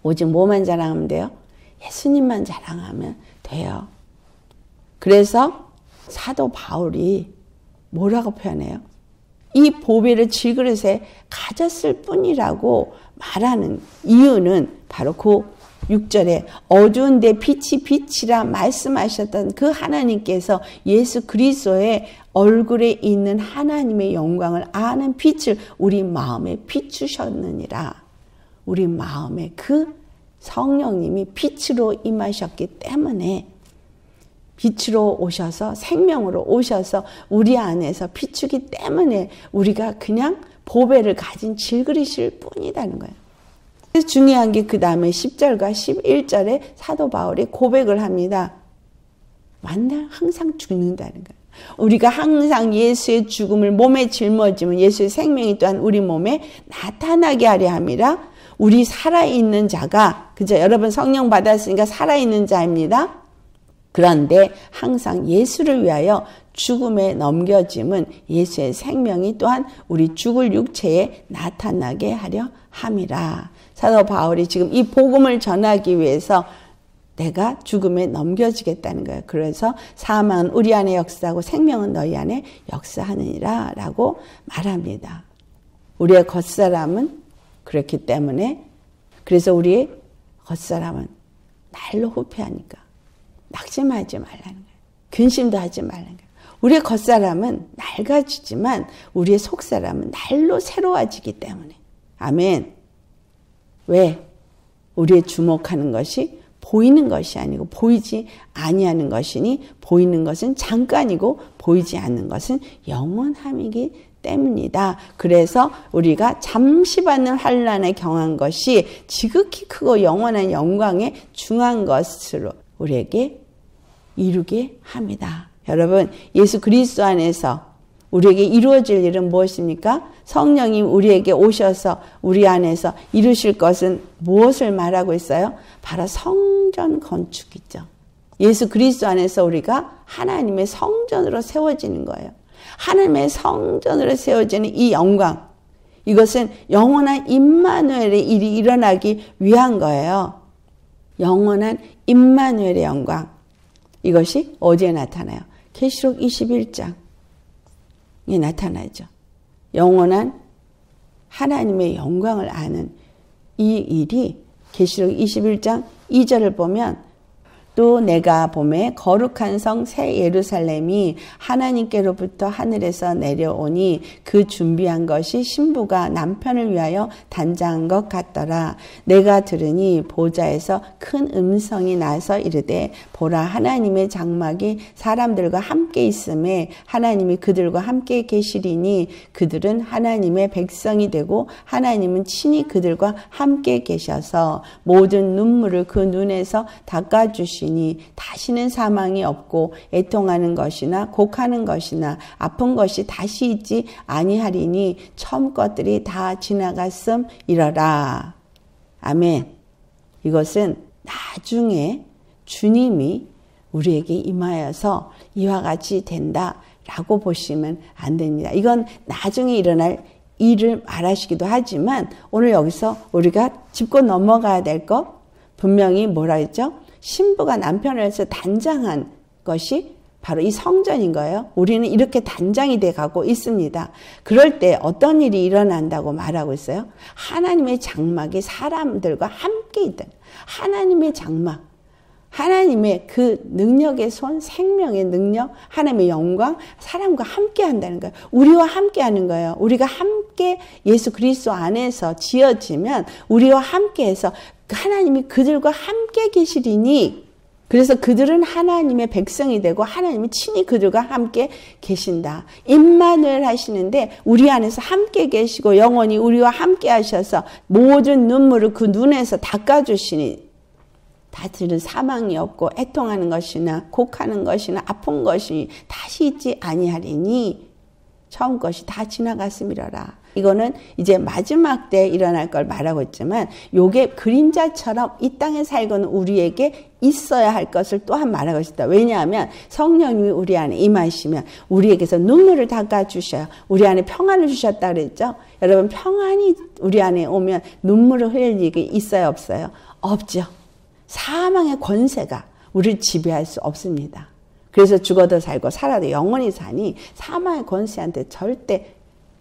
S1: 오직 뭐만 자랑하면 돼요? 예수님만 자랑하면 돼요. 그래서 사도 바울이 뭐라고 표현해요? 이 보배를 질그릇에 가졌을 뿐이라고 말하는 이유는 바로 그 6절에 어두운데 빛이 빛이라 말씀하셨던 그 하나님께서 예수 그리스도의 얼굴에 있는 하나님의 영광을 아는 빛을 우리 마음에 비추셨느니라. 우리 마음에 그 성령님이 빛으로 임하셨기 때문에 빛으로 오셔서 생명으로 오셔서 우리 안에서 비추기 때문에 우리가 그냥 보배를 가진 질그릇일 뿐이라는 거예요. 그래서 중요한 게 그 다음에 10절과 11절에 사도 바울이 고백을 합니다. 만날 항상 죽는다는 거예요. 우리가 항상 예수의 죽음을 몸에 짊어지면 예수의 생명이 또한 우리 몸에 나타나게 하려 함이라. 우리 살아있는 자가, 그죠? 여러분 성령 받았으니까 살아있는 자입니다. 그런데 항상 예수를 위하여 죽음에 넘겨짐은 예수의 생명이 또한 우리 죽을 육체에 나타나게 하려 함이라. 사도 바울이 지금 이 복음을 전하기 위해서 내가 죽음에 넘겨지겠다는 거예요. 그래서 사망은 우리 안에 역사하고 생명은 너희 안에 역사하느니라 라고 말합니다. 우리의 겉사람은 그렇기 때문에, 그래서 우리의 겉사람은 날로 후패하니까 낙심하지 말라는 거예요. 근심도 하지 말라는 거예요. 우리의 겉사람은 낡아지지만 우리의 속사람은 날로 새로워지기 때문에. 아멘. 왜? 우리의 주목하는 것이 보이는 것이 아니고 보이지 아니하는 것이니, 보이는 것은 잠깐이고 보이지 않는 것은 영원함이기 때문이다. 그래서 우리가 잠시 받는 환난에 경한 것이 지극히 크고 영원한 영광에 중한 것으로 우리에게 이루게 합니다. 여러분, 예수 그리스도 안에서 우리에게 이루어질 일은 무엇입니까? 성령이 우리에게 오셔서 우리 안에서 이루실 것은 무엇을 말하고 있어요? 바로 성전 건축이죠. 예수 그리스도 안에서 우리가 하나님의 성전으로 세워지는 거예요. 하나님의 성전으로 세워지는 이 영광, 이것은 영원한 임마누엘의 일이 일어나기 위한 거예요. 영원한 임마누엘의 영광, 이것이 어디에 나타나요? 계시록 21장에 나타나죠. 영원한 하나님의 영광을 아는 이 일이 계시록 21장 2절을 보면, 또 내가 보매 거룩한 성 새 예루살렘이 하나님께로부터 하늘에서 내려오니 그 준비한 것이 신부가 남편을 위하여 단장한 것 같더라. 내가 들으니 보좌에서 큰 음성이 나서 이르되 보라, 하나님의 장막이 사람들과 함께 있음에 하나님이 그들과 함께 계시리니 그들은 하나님의 백성이 되고 하나님은 친히 그들과 함께 계셔서 모든 눈물을 그 눈에서 닦아주시니 다시는 사망이 없고 애통하는 것이나 곡하는 것이나 아픈 것이 다시 있지 아니하리니 처음 것들이 다 지나갔음이러라. 아멘. 이것은 나중에 주님이 우리에게 임하여서 이와 같이 된다라고 보시면 안 됩니다. 이건 나중에 일어날 일을 말하시기도 하지만 오늘 여기서 우리가 짚고 넘어가야 될 것, 분명히 뭐라 했죠? 신부가 남편을 해서 단장한 것이 바로 이 성전인 거예요. 우리는 이렇게 단장이 돼 가고 있습니다. 그럴 때 어떤 일이 일어난다고 말하고 있어요? 하나님의 장막이 사람들과 함께 있다. 하나님의 장막, 하나님의 그 능력의 손, 생명의 능력, 하나님의 영광, 사람과 함께 한다는 거예요. 우리와 함께 하는 거예요. 우리가 함께 예수 그리스도 안에서 지어지면 우리와 함께 해서 하나님이 그들과 함께 계시리니, 그래서 그들은 하나님의 백성이 되고 하나님이 친히 그들과 함께 계신다. 임마누엘 하시는데 우리 안에서 함께 계시고 영원히 우리와 함께 하셔서 모든 눈물을 그 눈에서 닦아주시니 다시는 사망이 없고 애통하는 것이나 곡하는 것이나 아픈 것이 다시 있지 아니하리니 처음 것이 다 지나갔음이러라. 이거는 이제 마지막 때 일어날 걸 말하고 있지만 요게 그림자처럼 이 땅에 살고는 우리에게 있어야 할 것을 또한 말하고 있다. 왜냐하면 성령님이 우리 안에 임하시면 우리에게서 눈물을 닦아주셔요. 우리 안에 평안을 주셨다 그랬죠. 여러분, 평안이 우리 안에 오면 눈물을 흘릴 일이 있어요, 없어요? 없죠. 사망의 권세가 우리를 지배할 수 없습니다. 그래서 죽어도 살고 살아도 영원히 사니 사망의 권세한테 절대,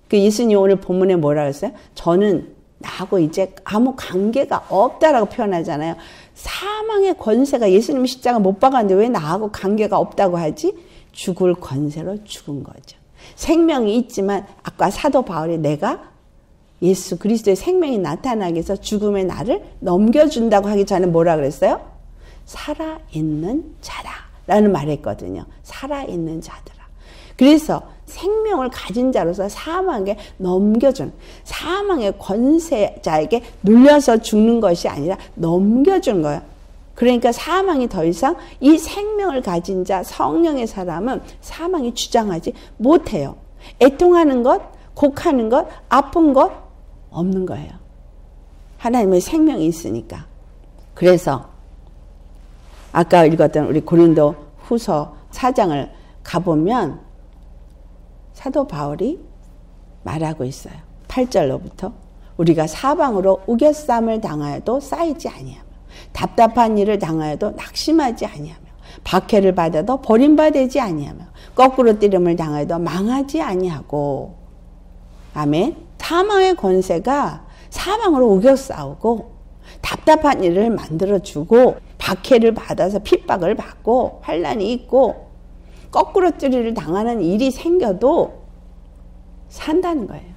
S1: 그 예수님 오늘 본문에 뭐라 그랬어요? 저는 나하고 이제 아무 관계가 없다라고 표현하잖아요. 사망의 권세가 예수님 십자가 못 박았는데 왜 나하고 관계가 없다고 하지? 죽을 권세로 죽은 거죠. 생명이 있지만 아까 사도 바울이 내가 예수 그리스도의 생명이 나타나기 위해서 죽음의 나를 넘겨준다고 하기 전에 뭐라 그랬어요? 살아있는 자라 라는 말을 했거든요. 살아있는 자들아. 그래서 생명을 가진 자로서 사망에 넘겨준, 사망의 권세자에게 눌려서 죽는 것이 아니라 넘겨준 거예요. 그러니까 사망이 더 이상 이 생명을 가진 자 성령의 사람은 사망이 주장하지 못해요. 애통하는 것, 곡하는 것, 아픈 것 없는 거예요. 하나님의 생명이 있으니까. 그래서 아까 읽었던 우리 고린도 후서 4장을 가보면 사도 바울이 말하고 있어요. 8절로부터 우리가 사방으로 우겨쌈을 당하여도 쌓이지 아니하며 답답한 일을 당하여도 낙심하지 아니하며 박해를 받아도 버림받지 아니하며 거꾸로 뛰름을 당하여도 망하지 아니하고. 아멘. 사망의 권세가 사방으로 우겨싸우고 답답한 일을 만들어주고 박해를 받아서 핍박을 받고 환난이 있고 거꾸로 뛰기를 당하는 일이 생겨도 산다는 거예요.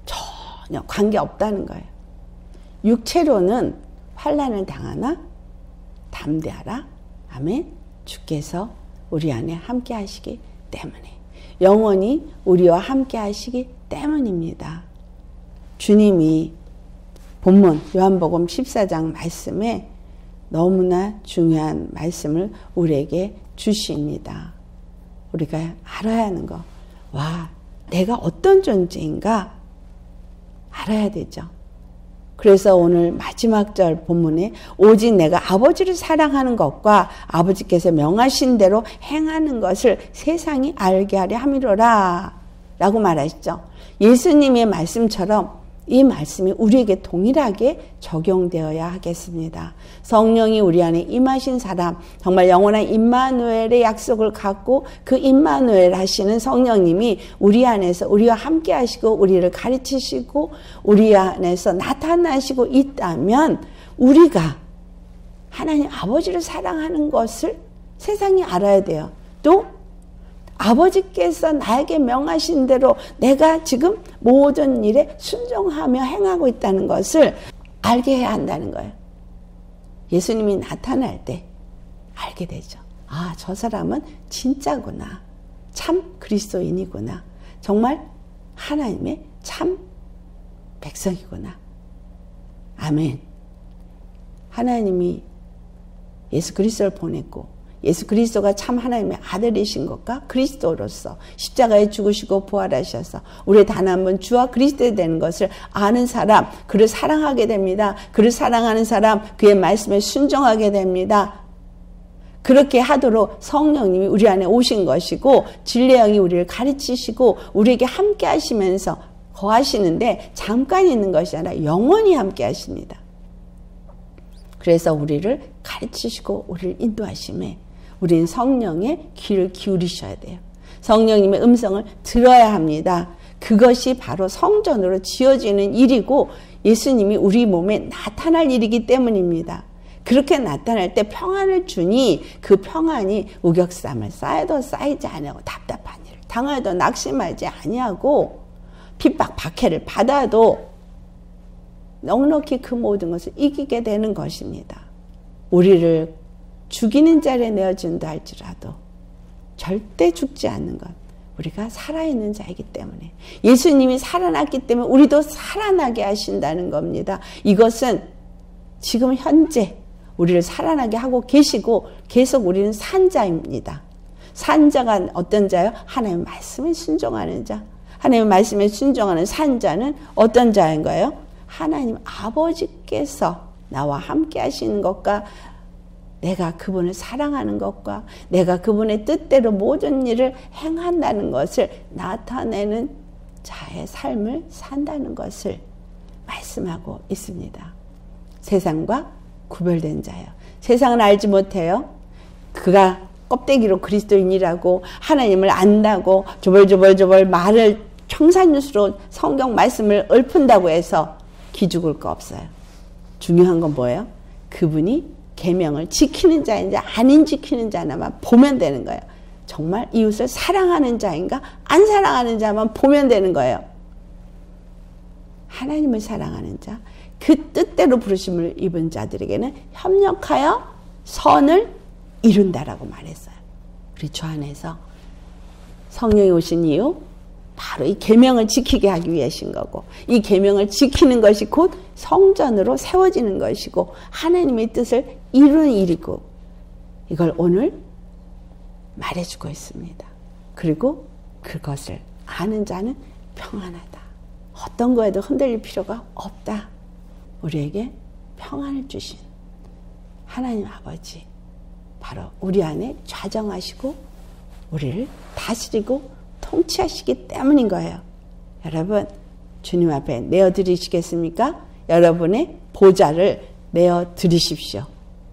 S1: 전혀 관계없다는 거예요. 육체로는 환난을 당하나 담대하라. 아멘. 주께서 우리 안에 함께 하시기 때문에, 영원히 우리와 함께 하시기 때문입니다. 주님이 본문 요한복음 14장 말씀에 너무나 중요한 말씀을 우리에게 주십니다. 우리가 알아야 하는 거. 와, 내가 어떤 존재인가 알아야 되죠. 그래서 오늘 마지막 절 본문에 오직 내가 아버지를 사랑하는 것과 아버지께서 명하신 대로 행하는 것을 세상이 알게 하려 함이로라 라고 말하시죠. 예수님의 말씀처럼 이 말씀이 우리에게 동일하게 적용되어야 하겠습니다. 성령이 우리 안에 임하신 사람, 정말 영원한 임마누엘의 약속을 갖고 그 임마누엘 하시는 성령님이 우리 안에서 우리와 함께 하시고 우리를 가르치시고 우리 안에서 나타나시고 있다면 우리가 하나님 아버지를 사랑하는 것을 세상이 알아야 돼요. 또 아버지께서 나에게 명하신 대로 내가 지금 모든 일에 순종하며 행하고 있다는 것을 알게 해야 한다는 거예요. 예수님이 나타날 때 알게 되죠. 아, 저 사람은 진짜구나. 참 그리스도인이구나. 정말 하나님의 참 백성이구나. 아멘. 하나님이 예수 그리스도를 보냈고 예수 그리스도가 참 하나님의 아들이신 것과 그리스도로서 십자가에 죽으시고 부활하셔서 우리의 단 한 번 주와 그리스도에 되는 것을 아는 사람, 그를 사랑하게 됩니다. 그를 사랑하는 사람, 그의 말씀에 순종하게 됩니다. 그렇게 하도록 성령님이 우리 안에 오신 것이고 진리의 영이 우리를 가르치시고 우리에게 함께 하시면서 거하시는데 잠깐 있는 것이 아니라 영원히 함께 하십니다. 그래서 우리를 가르치시고 우리를 인도하심에 우리는 성령의 귀를 기울이셔야 돼요. 성령님의 음성을 들어야 합니다. 그것이 바로 성전으로 지어지는 일이고 예수님이 우리 몸에 나타날 일이기 때문입니다. 그렇게 나타날 때 평안을 주니 그 평안이 우격삼을 쌓여도 쌓이지 아니하고 답답한 일을 당하여도 낙심하지 아니하고 핍박 박해를 받아도 넉넉히 그 모든 것을 이기게 되는 것입니다. 우리를 죽이는 자리에 내어준다 할지라도 절대 죽지 않는 것. 우리가 살아있는 자이기 때문에 예수님이 살아났기 때문에 우리도 살아나게 하신다는 겁니다. 이것은 지금 현재 우리를 살아나게 하고 계시고 계속 우리는 산 자입니다. 산 자가 어떤 자요? 하나님의 말씀에 순종하는 자. 하나님의 말씀에 순종하는 산 자는 어떤 자인가요? 하나님 아버지께서 나와 함께 하시는 것과 내가 그분을 사랑하는 것과 내가 그분의 뜻대로 모든 일을 행한다는 것을 나타내는 자의 삶을 산다는 것을 말씀하고 있습니다. 세상과 구별된 자요. 세상은 알지 못해요. 그가 껍데기로 그리스도인이라고 하나님을 안다고 조벌조벌 말을 청산유수로 성경 말씀을 읊은다고 해서 기죽을 거 없어요. 중요한 건 뭐예요? 그분이 계명을 지키는 자인지 아닌 지키는 자나만 보면 되는 거예요. 정말 이웃을 사랑하는 자인가 안 사랑하는 자만 보면 되는 거예요. 하나님을 사랑하는 자, 그 뜻대로 부르심을 입은 자들에게는 협력하여 선을 이룬다라고 말했어요. 우리 주 안에서 성령이 오신 이유 바로 이 계명을 지키게 하기 위해신 거고, 이 계명을 지키는 것이 곧 성전으로 세워지는 것이고 하나님의 뜻을 이루는 일이고, 이걸 오늘 말해주고 있습니다. 그리고 그것을 아는 자는 평안하다. 어떤 거에도 흔들릴 필요가 없다. 우리에게 평안을 주신 하나님 아버지, 바로 우리 안에 좌정하시고 우리를 다스리고 통치하시기 때문인 거예요. 여러분, 주님 앞에 내어드리시겠습니까? 여러분의 보좌를 내어드리십시오.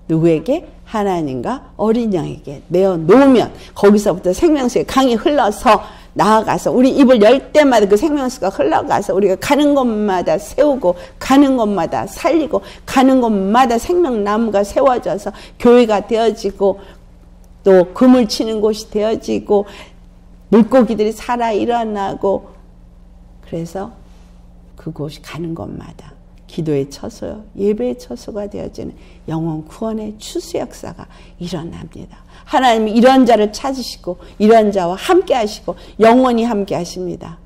S1: 누구에게? 하나님과 어린 양에게 내어놓으면 거기서부터 생명수의 강이 흘러서 나아가서 우리 입을 열 때마다 그 생명수가 흘러가서 우리가 가는 곳마다 세우고 가는 곳마다 살리고 가는 곳마다 생명나무가 세워져서 교회가 되어지고 또 금을 치는 곳이 되어지고 물고기들이 살아 일어나고, 그래서 그곳이 가는 곳마다 기도의 처소, 예배의 처소가 되어지는 영혼 구원의 추수 역사가 일어납니다. 하나님이 이런 자를 찾으시고 이런 자와 함께 하시고 영원히 함께 하십니다.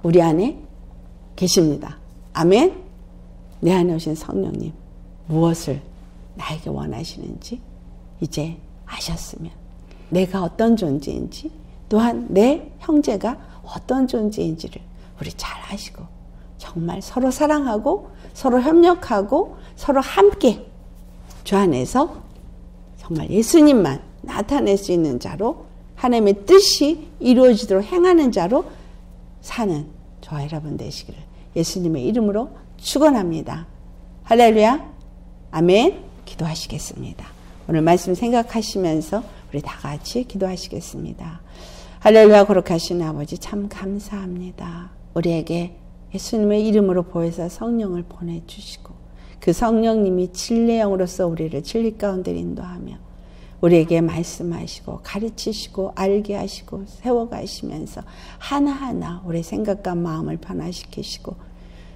S1: 우리 안에 계십니다. 아멘. 내 안에 오신 성령님, 무엇을 나에게 원하시는지 이제 아셨으면, 내가 어떤 존재인지 또한 내 형제가 어떤 존재인지를 우리 잘 아시고 정말 서로 사랑하고 서로 협력하고 서로 함께 주 안에서 정말 예수님만 나타낼 수 있는 자로, 하나님의 뜻이 이루어지도록 행하는 자로 사는 저와 여러분 되시기를 예수님의 이름으로 축원합니다. 할렐루야. 아멘. 기도하시겠습니다. 오늘 말씀 생각하시면서 우리 다 같이 기도하시겠습니다. 할렐루야. 거룩하신 아버지, 참 감사합니다. 우리에게 예수님의 이름으로 보혜사 성령을 보내주시고 그 성령님이 진리의 영으로서 우리를 진리 가운데 인도하며 우리에게 말씀하시고 가르치시고 알게 하시고 세워가시면서 하나하나 우리 생각과 마음을 변화시키시고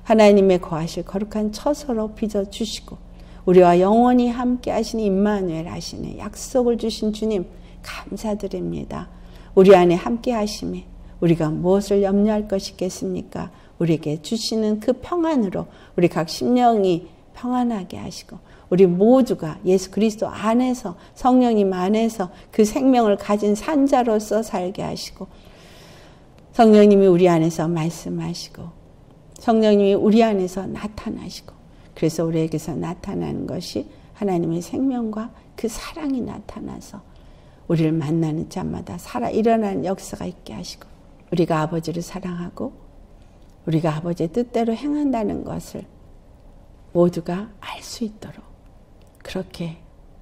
S1: 하나님의 거하실 거룩한 처소로 빚어주시고 우리와 영원히 함께 하시는 임마누엘 하시는 약속을 주신 주님 감사드립니다. 우리 안에 함께 하심에 우리가 무엇을 염려할 것이 있겠습니까? 우리에게 주시는 그 평안으로 우리 각 심령이 평안하게 하시고 우리 모두가 예수 그리스도 안에서 성령님 안에서 그 생명을 가진 산자로서 살게 하시고 성령님이 우리 안에서 말씀하시고 성령님이 우리 안에서 나타나시고 그래서 우리에게서 나타나는 것이 하나님의 생명과 그 사랑이 나타나서 우리를 만나는 자마다 살아 일어나는 역사가 있게 하시고 우리가 아버지를 사랑하고 우리가 아버지의 뜻대로 행한다는 것을 모두가 알 수 있도록 그렇게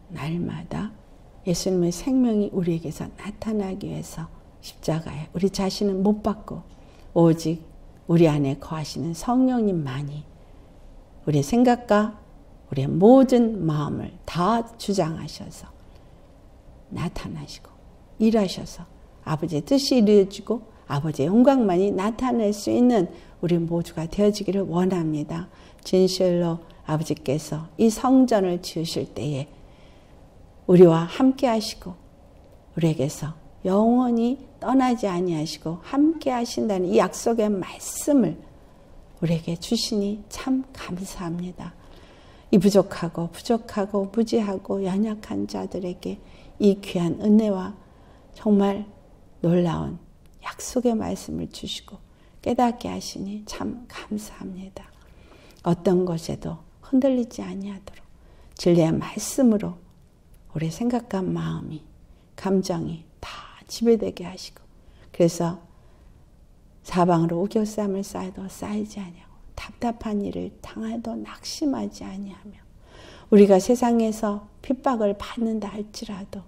S1: 날마다 예수님의 생명이 우리에게서 나타나기 위해서 십자가에 우리 자신은 못 받고 오직 우리 안에 거하시는 성령님만이 우리의 생각과 우리의 모든 마음을 다 주장하셔서 나타나시고 일하셔서 아버지의 뜻이 이루어지고 아버지의 영광만이 나타낼 수 있는 우리 모두가 되어지기를 원합니다. 진실로 아버지께서 이 성전을 지으실 때에 우리와 함께 하시고 우리에게서 영원히 떠나지 아니하시고 함께 하신다는 이 약속의 말씀을 우리에게 주시니 참 감사합니다. 이 부족하고 무지하고 연약한 자들에게 이 귀한 은혜와 정말 놀라운 약속의 말씀을 주시고 깨닫게 하시니 참 감사합니다. 어떤 것에도 흔들리지 아니하도록 진리의 말씀으로 우리 생각과 마음이 감정이 다 지배되게 하시고 그래서 사방으로 우겨쌈을 쌓아도 쌓이지 아니하고 답답한 일을 당해도 낙심하지 아니하며 우리가 세상에서 핍박을 받는다 할지라도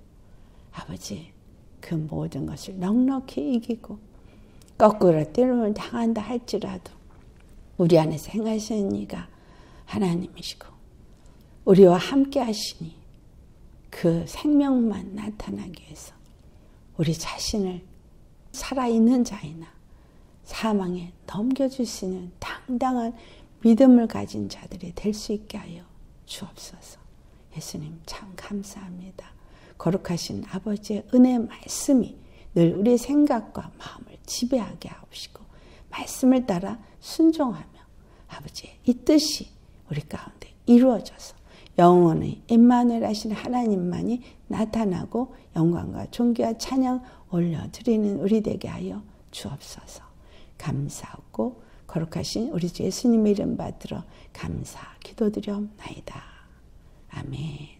S1: 아버지 그 모든 것을 넉넉히 이기고 거꾸로 때름을 당한다 할지라도 우리 안에서 행하시는 이가 하나님이시고 우리와 함께 하시니 그 생명만 나타나기 위해서 우리 자신을 살아있는 자이나 사망에 넘겨줄 수 있는 당당한 믿음을 가진 자들이 될 수 있게 하여 주옵소서. 예수님 참 감사합니다. 거룩하신 아버지의 은혜의 말씀이 늘 우리의 생각과 마음을 지배하게 하옵시고 말씀을 따라 순종하며 아버지의 이 뜻이 우리 가운데 이루어져서 영원히 임마누엘 하신 하나님만이 나타나고 영광과 존귀와 찬양 올려드리는 우리 되게 하여 주옵소서. 감사하고 거룩하신 우리 주 예수님의 이름 받들어 감사 기도드려옵나이다. 아멘.